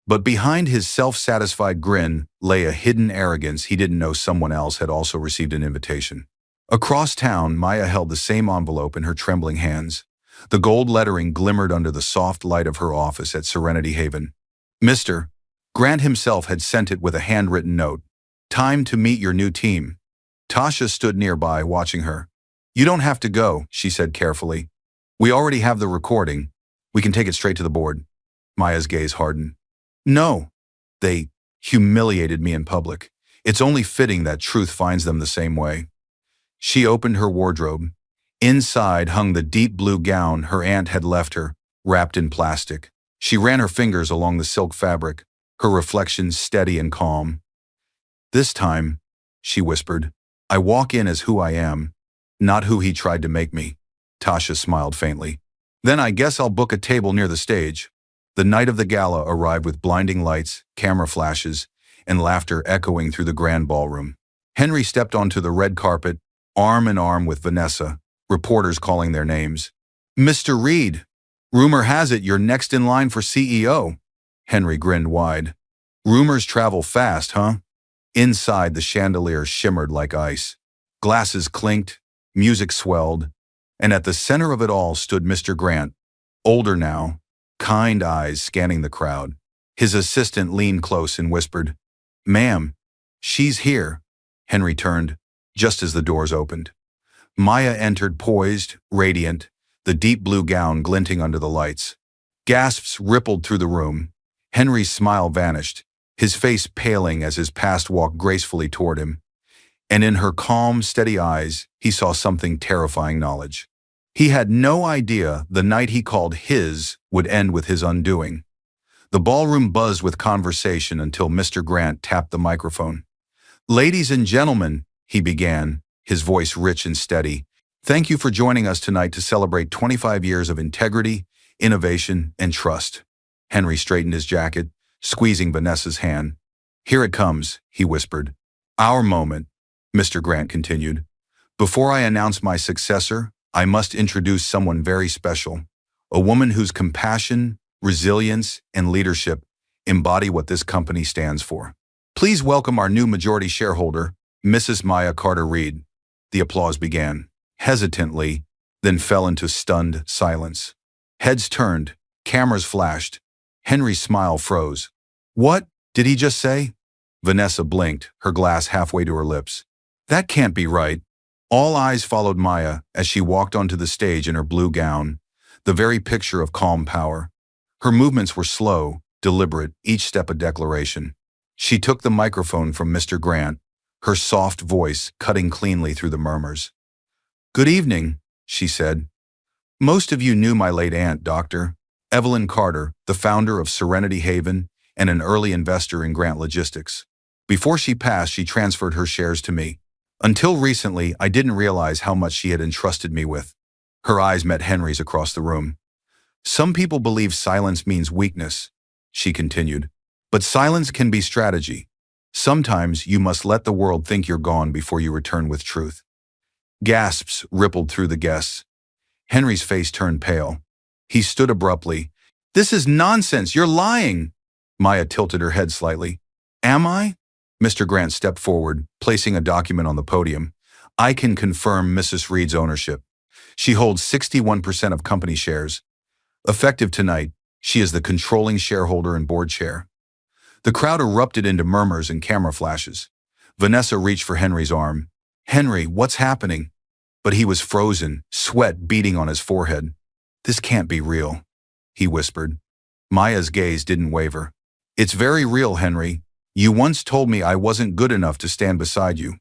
But behind his self-satisfied grin lay a hidden arrogance he didn't know someone else had also received an invitation. Across town, Maya held the same envelope in her trembling hands. The gold lettering glimmered under the soft light of her office at Serenity Haven. Mr. Grant himself had sent it with a handwritten note. Time to meet your new team. Tasha stood nearby, watching her. You don't have to go, she said carefully. We already have the recording. We can take it straight to the board. Maya's gaze hardened. No. They humiliated me in public. It's only fitting that truth finds them the same way. She opened her wardrobe. Inside hung the deep blue gown her aunt had left her, wrapped in plastic. She ran her fingers along the silk fabric, her reflection steady and calm. This time, she whispered, I walk in as who I am, not who he tried to make me. Tasha smiled faintly. Then I guess I'll book a table near the stage. The night of the gala arrived with blinding lights, camera flashes, and laughter echoing through the grand ballroom. Henry stepped onto the red carpet, arm in arm with Vanessa, reporters calling their names. Mr. Reed, rumor has it you're next in line for CEO. Henry grinned wide. Rumors travel fast, huh? Inside, the chandelier shimmered like ice. Glasses clinked, music swelled, and at the center of it all stood Mr. Grant, older now, kind eyes scanning the crowd. His assistant leaned close and whispered, Ma'am, she's here. Henry turned, just as the doors opened. Maya entered poised, radiant, the deep blue gown glinting under the lights. Gasps rippled through the room. Henry's smile vanished, his face paling as his past walked gracefully toward him. And in her calm, steady eyes, he saw something terrifying knowledge. He had no idea the night he called his would end with his undoing. The ballroom buzzed with conversation until Mr. Grant tapped the microphone. Ladies and gentlemen, he began, his voice rich and steady, thank you for joining us tonight to celebrate 25 years of integrity, innovation, and trust. Henry straightened his jacket, squeezing Vanessa's hand. Here it comes, he whispered. Our moment, Mr. Grant continued. Before I announce my successor, I must introduce someone very special, a woman whose compassion, resilience, and leadership embody what this company stands for. Please welcome our new majority shareholder, Mrs. Maya Carter Reed. The applause began, hesitantly, then fell into stunned silence. Heads turned, cameras flashed. Henry's smile froze. What did he just say? Vanessa blinked, her glass halfway to her lips. That can't be right. All eyes followed Maya as she walked onto the stage in her blue gown, the very picture of calm power. Her movements were slow, deliberate, each step a declaration. She took the microphone from Mr. Grant, her soft voice cutting cleanly through the murmurs. Good evening, she said. Most of you knew my late aunt, Dr. Evelyn Carter, the founder of Serenity Haven and an early investor in Grant Logistics. Before she passed, she transferred her shares to me. Until recently, I didn't realize how much she had entrusted me with. Her eyes met Henry's across the room. Some people believe silence means weakness, she continued. But silence can be strategy. Sometimes you must let the world think you're gone before you return with truth. Gasps rippled through the guests. Henry's face turned pale. He stood abruptly. "This is nonsense. You're lying." Maya tilted her head slightly. "Am I?" Mr. Grant stepped forward, placing a document on the podium. "I can confirm Mrs. Reed's ownership. She holds 61% of company shares. Effective tonight, she is the controlling shareholder and board chair." The crowd erupted into murmurs and camera flashes. Vanessa reached for Henry's arm. "Henry, what's happening?" But he was frozen, sweat beading on his forehead. "This can't be real," he whispered. Maya's gaze didn't waver. "It's very real, Henry. You once told me I wasn't good enough to stand beside you.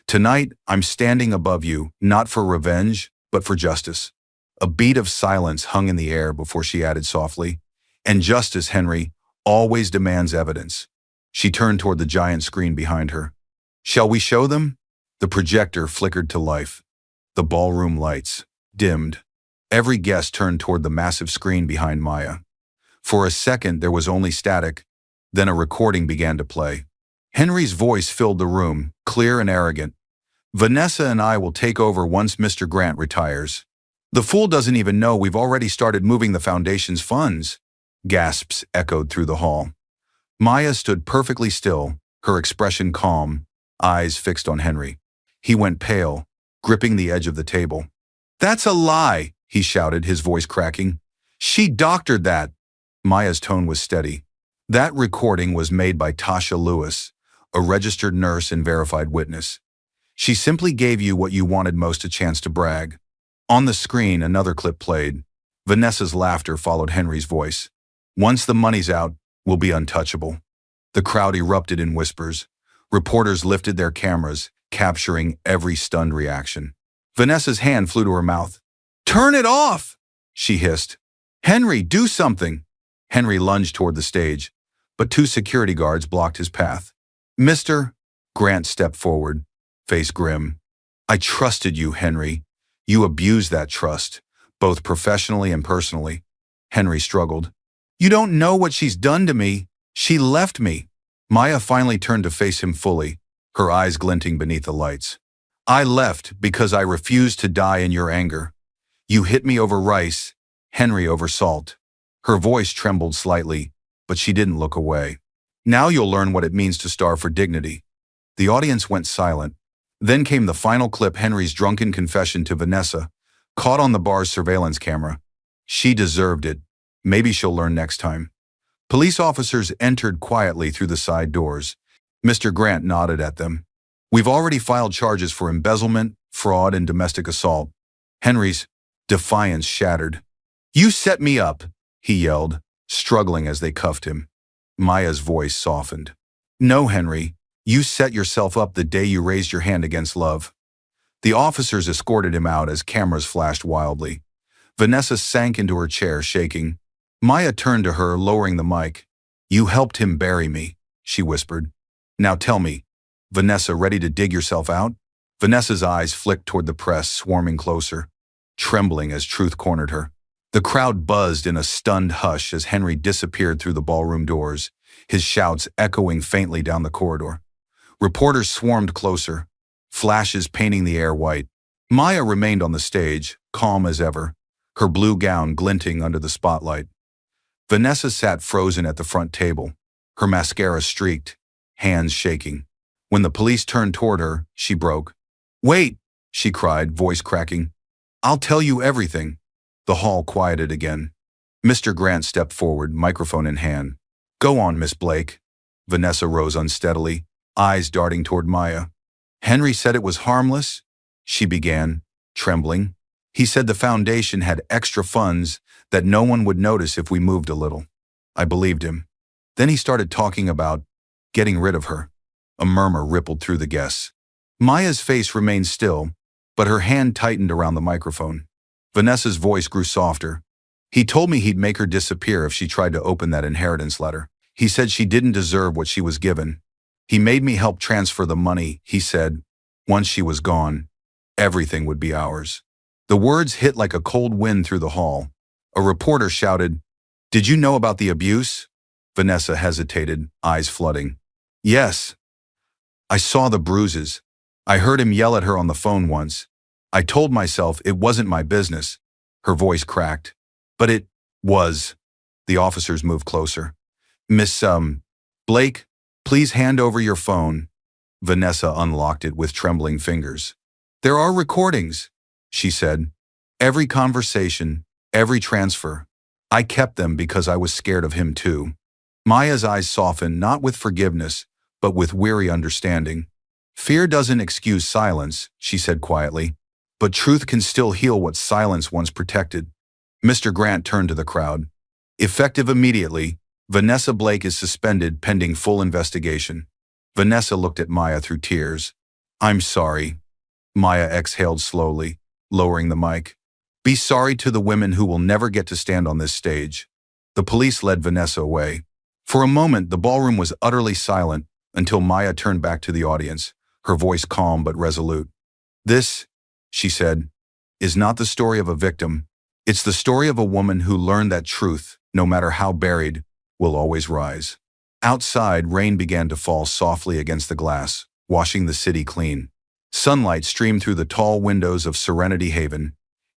Tonight, I'm standing above you, not for revenge, but for justice." A beat of silence hung in the air before she added softly, "And justice, Henry, always demands evidence." She turned toward the giant screen behind her. "Shall we show them?" The projector flickered to life. The ballroom lights dimmed. Every guest turned toward the massive screen behind Maya. For a second, there was only static. Then a recording began to play. Henry's voice filled the room, clear and arrogant. "Vanessa and I will take over once Mr. Grant retires. The fool doesn't even know we've already started moving the foundation's funds." Gasps echoed through the hall. Maya stood perfectly still, her expression calm, eyes fixed on Henry. He went pale, gripping the edge of the table. "That's a lie," he shouted, his voice cracking. "She doctored that." Maya's tone was steady. "That recording was made by Tasha Lewis, a registered nurse and verified witness. She simply gave you what you wanted most, a chance to brag." On the screen, another clip played. Vanessa's laughter followed Henry's voice. "Once the money's out, we'll be untouchable." The crowd erupted in whispers. Reporters lifted their cameras, capturing every stunned reaction. Vanessa's hand flew to her mouth. "Turn it off!" she hissed. "Henry, do something!" Henry lunged toward the stage, but two security guards blocked his path. "Mr. Grant stepped forward, face grim. "I trusted you, Henry. You abused that trust, both professionally and personally." Henry struggled. "You don't know what she's done to me. She left me." Maya finally turned to face him fully, her eyes glinting beneath the lights. "I left because I refused to die in your anger. You hit me over rice, Henry over salt." Her voice trembled slightly, but she didn't look away. "Now you'll learn what it means to starve for dignity." The audience went silent. Then came the final clip, Henry's drunken confession to Vanessa, caught on the bar's surveillance camera. She deserved it. Maybe she'll learn next time. Police officers entered quietly through the side doors. Mr. Grant nodded at them. "We've already filed charges for embezzlement, fraud, and domestic assault." Henry's defiance shattered. "You set me up," he yelled, struggling as they cuffed him. Maya's voice softened. "No, Henry, you set yourself up the day you raised your hand against love." The officers escorted him out as cameras flashed wildly. Vanessa sank into her chair, shaking. Maya turned to her, lowering the mic. "You helped him bury me," she whispered. "Now tell me, Vanessa, ready to dig yourself out?" Vanessa's eyes flicked toward the press, swarming closer, trembling as truth cornered her. The crowd buzzed in a stunned hush as Henry disappeared through the ballroom doors, his shouts echoing faintly down the corridor. Reporters swarmed closer, flashes painting the air white. Maya remained on the stage, calm as ever, her blue gown glinting under the spotlight. Vanessa sat frozen at the front table, her mascara streaked, hands shaking. When the police turned toward her, she broke. "Wait," she cried, voice cracking. "I'll tell you everything." The hall quieted again. Mr. Grant stepped forward, microphone in hand. "Go on, Miss Blake." Vanessa rose unsteadily, eyes darting toward Maya. "Henry said it was harmless," she began, trembling. "He said the foundation had extra funds that no one would notice if we moved a little." I believed him. Then he started talking about getting rid of her. A murmur rippled through the guests. Maya's face remained still, but her hand tightened around the microphone. Vanessa's voice grew softer. "He told me he'd make her disappear if she tried to open that inheritance letter. He said she didn't deserve what she was given. He made me help transfer the money, he said. Once she was gone, everything would be ours. The words hit like a cold wind through the hall. A reporter shouted, "Did you know about the abuse?" Vanessa hesitated, eyes flooding. "Yes. I saw the bruises. I heard him yell at her on the phone once. I told myself it wasn't my business." Her voice cracked. "But it was." The officers moved closer. "Miss, Blake, please hand over your phone." Vanessa unlocked it with trembling fingers. "There are recordings," she said. "Every conversation, every transfer. I kept them because I was scared of him too." Maya's eyes softened, not with forgiveness, but with weary understanding. "Fear doesn't excuse silence," she said quietly, "but truth can still heal what silence once protected." Mr. Grant turned to the crowd. "Effective immediately, Vanessa Blake is suspended pending full investigation." Vanessa looked at Maya through tears. "I'm sorry." Maya exhaled slowly, lowering the mic. "Be sorry to the women who will never get to stand on this stage." The police led Vanessa away. For a moment, the ballroom was utterly silent until Maya turned back to the audience, her voice calm but resolute. "This," she said, "is not the story of a victim. It's the story of a woman who learned that truth, no matter how buried, will always rise." Outside, rain began to fall softly against the glass, washing the city clean. Sunlight streamed through the tall windows of Serenity Haven,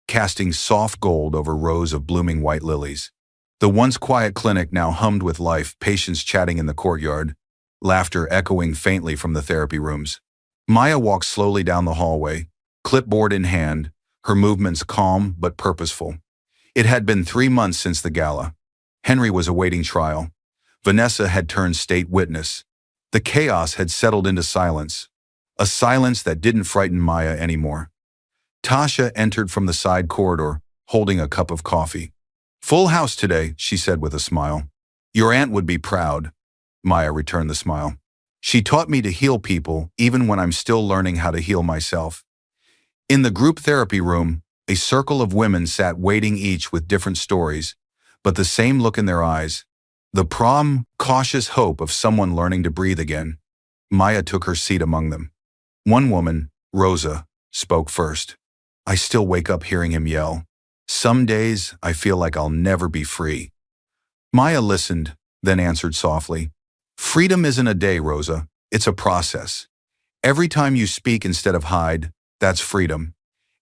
casting soft gold over rows of blooming white lilies. The once quiet clinic now hummed with life, patients chatting in the courtyard, laughter echoing faintly from the therapy rooms. Maya walked slowly down the hallway, clipboard in hand, her movements calm but purposeful. It had been 3 months since the gala. Henry was awaiting trial. Vanessa had turned state witness. The chaos had settled into silence, a silence that didn't frighten Maya anymore. Tasha entered from the side corridor, holding a cup of coffee. "Full house today," she said with a smile. "Your aunt would be proud." Maya returned the smile. "She taught me to heal people even when I'm still learning how to heal myself." In the group therapy room, a circle of women sat waiting, each with different stories, but the same look in their eyes. The cautious hope of someone learning to breathe again. Maya took her seat among them. One woman, Rosa, spoke first. "I still wake up hearing him yell. Some days I feel like I'll never be free." Maya listened, then answered softly. "Freedom isn't a day, Rosa. It's a process. Every time you speak instead of hide, that's freedom.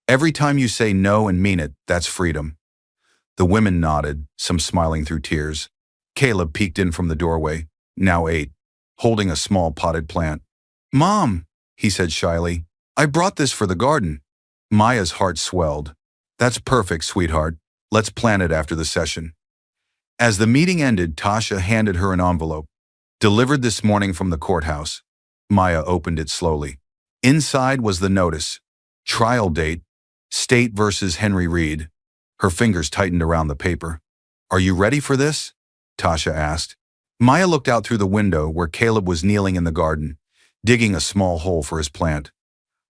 Every time you say no and mean it, that's freedom." The women nodded, some smiling through tears. Caleb peeked in from the doorway, now 8, holding a small potted plant. "Mom," he said shyly, "I brought this for the garden." Maya's heart swelled. "That's perfect, sweetheart. Let's plant it after the session." As the meeting ended, Tasha handed her an envelope. "Delivered this morning from the courthouse." Maya opened it slowly. Inside was the notice. Trial date, State versus Henry Reed. Her fingers tightened around the paper. "Are you ready for this?" Tasha asked. Maya looked out through the window where Caleb was kneeling in the garden, digging a small hole for his plant.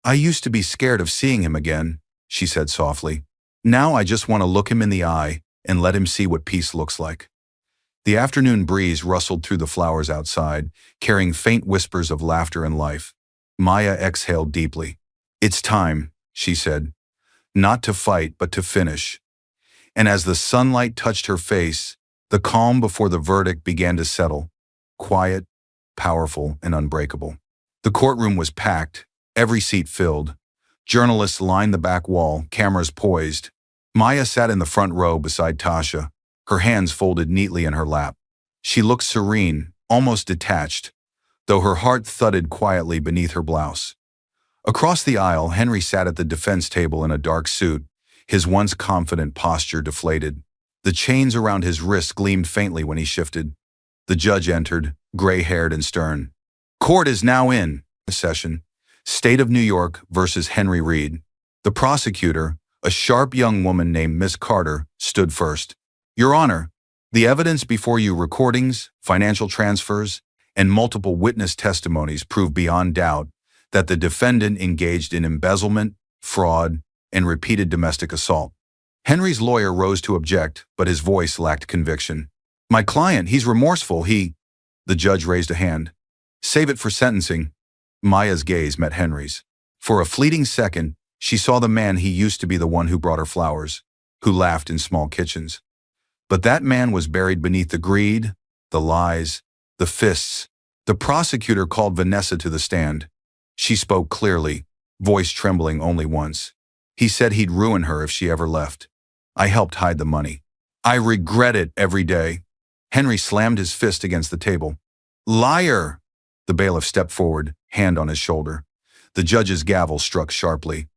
"I used to be scared of seeing him again," she said softly. "Now I just want to look him in the eye and let him see what peace looks like." The afternoon breeze rustled through the flowers outside, carrying faint whispers of laughter and life. Maya exhaled deeply. "It's time," she said. "Not to fight, but to finish." And as the sunlight touched her face, the calm before the verdict began to settle, quiet, powerful, and unbreakable. The courtroom was packed, every seat filled. Journalists lined the back wall, cameras poised. Maya sat in the front row beside Tasha, her hands folded neatly in her lap. She looked serene, almost detached, though her heart thudded quietly beneath her blouse. Across the aisle, Henry sat at the defense table in a dark suit, his once confident posture deflated. The chains around his wrists gleamed faintly when he shifted. The judge entered, gray-haired and stern. "Court is now in session. State of New York versus Henry Reed." The prosecutor, a sharp young woman named Miss Carter, stood first. "Your Honor, the evidence before you, recordings, financial transfers, and multiple witness testimonies prove beyond doubt that the defendant engaged in embezzlement, fraud, and repeated domestic assault." Henry's lawyer rose to object, but his voice lacked conviction. "My client, he's remorseful. He..." The judge raised a hand. Save it for sentencing. Maya's gaze met Henry's. For a fleeting second, she saw the man he used to be, the one who brought her flowers, who laughed in small kitchens. But that man was buried beneath the greed, the lies, the fists. The prosecutor called Vanessa to the stand. She spoke clearly, voice trembling only once. He said he'd ruin her if she ever left. I helped hide the money. I regret it every day. Henry slammed his fist against the table. Liar! The bailiff stepped forward, hand on his shoulder. The judge's gavel struck sharply.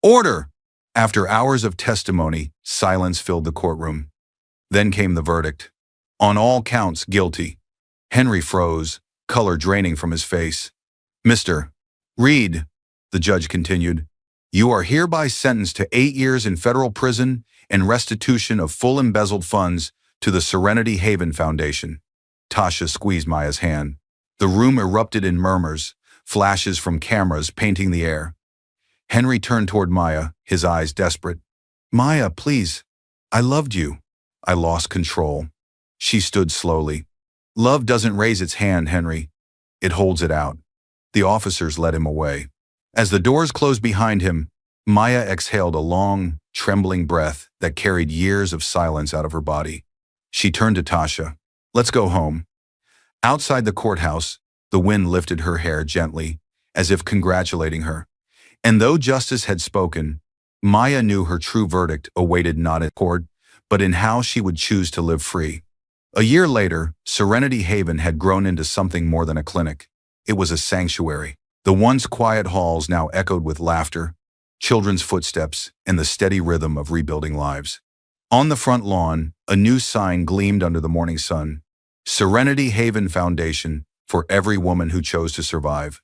Order! After hours of testimony, silence filled the courtroom. Then came the verdict. On all counts, guilty. Henry froze, color draining from his face. Mr. Reed, the judge continued, you are hereby sentenced to 8 years in federal prison and restitution of full embezzled funds to the Serenity Haven Foundation. Tasha squeezed Maya's hand. The room erupted in murmurs, flashes from cameras painting the air. Henry turned toward Maya, his eyes desperate. Maya, please. I loved you. I lost control. She stood slowly. Love doesn't raise its hand, Henry. It holds it out. The officers led him away. As the doors closed behind him, Maya exhaled a long, trembling breath that carried years of silence out of her body. She turned to Tasha. Let's go home. Outside the courthouse, the wind lifted her hair gently, as if congratulating her. And though justice had spoken, Maya knew her true verdict awaited not in court, but in how she would choose to live free. A year later, Serenity Haven had grown into something more than a clinic. It was a sanctuary. The once quiet halls now echoed with laughter, children's footsteps, and the steady rhythm of rebuilding lives. On the front lawn, a new sign gleamed under the morning sun. Serenity Haven Foundation, for every woman who chose to survive.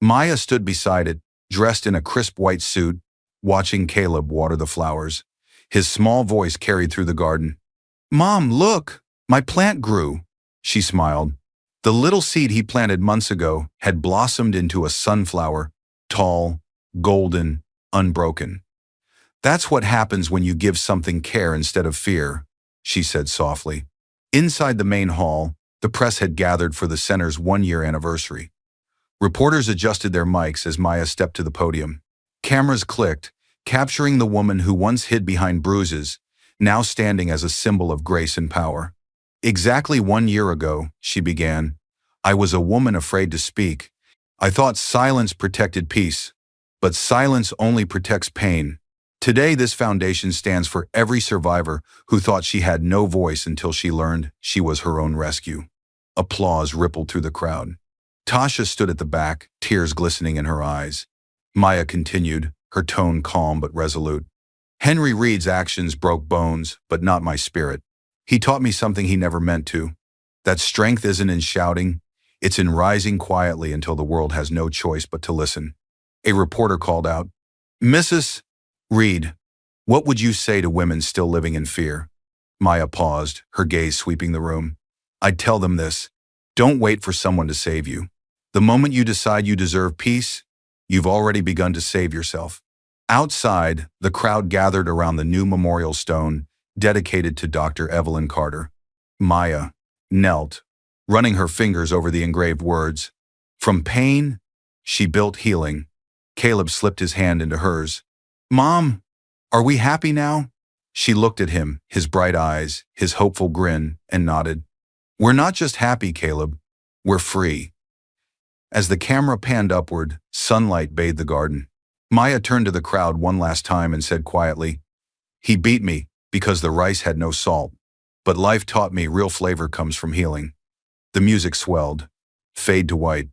Maya stood beside it, dressed in a crisp white suit, watching Caleb water the flowers. His small voice carried through the garden. Mom, look! My plant grew. She smiled. The little seed he planted months ago had blossomed into a sunflower, tall, golden, unbroken. That's what happens when you give something care instead of fear, she said softly. Inside the main hall, the press had gathered for the center's 1-year anniversary. Reporters adjusted their mics as Maya stepped to the podium. Cameras clicked, capturing the woman who once hid behind bruises, now standing as a symbol of grace and power. Exactly 1 year ago, she began, I was a woman afraid to speak. I thought silence protected peace, but silence only protects pain. Today, this foundation stands for every survivor who thought she had no voice until she learned she was her own rescue. Applause rippled through the crowd. Tasha stood at the back, tears glistening in her eyes. Maya continued, her tone calm but resolute. Henry Reed's actions broke bones, but not my spirit. He taught me something he never meant to. That strength isn't in shouting, it's in rising quietly until the world has no choice but to listen. A reporter called out, Mrs. Reed, what would you say to women still living in fear? Maya paused, her gaze sweeping the room. I'd tell them this. Don't wait for someone to save you. The moment you decide you deserve peace, you've already begun to save yourself. Outside, the crowd gathered around the new memorial stone dedicated to Dr. Evelyn Carter. Maya knelt, running her fingers over the engraved words. From pain, she built healing. Caleb slipped his hand into hers. Mom, are we happy now? She looked at him, his bright eyes, his hopeful grin, and nodded. We're not just happy, Caleb. We're free. As the camera panned upward, sunlight bathed the garden. Maya turned to the crowd one last time and said quietly, He beat me because the rice had no salt, but life taught me real flavor comes from healing. The music swelled, fade to white.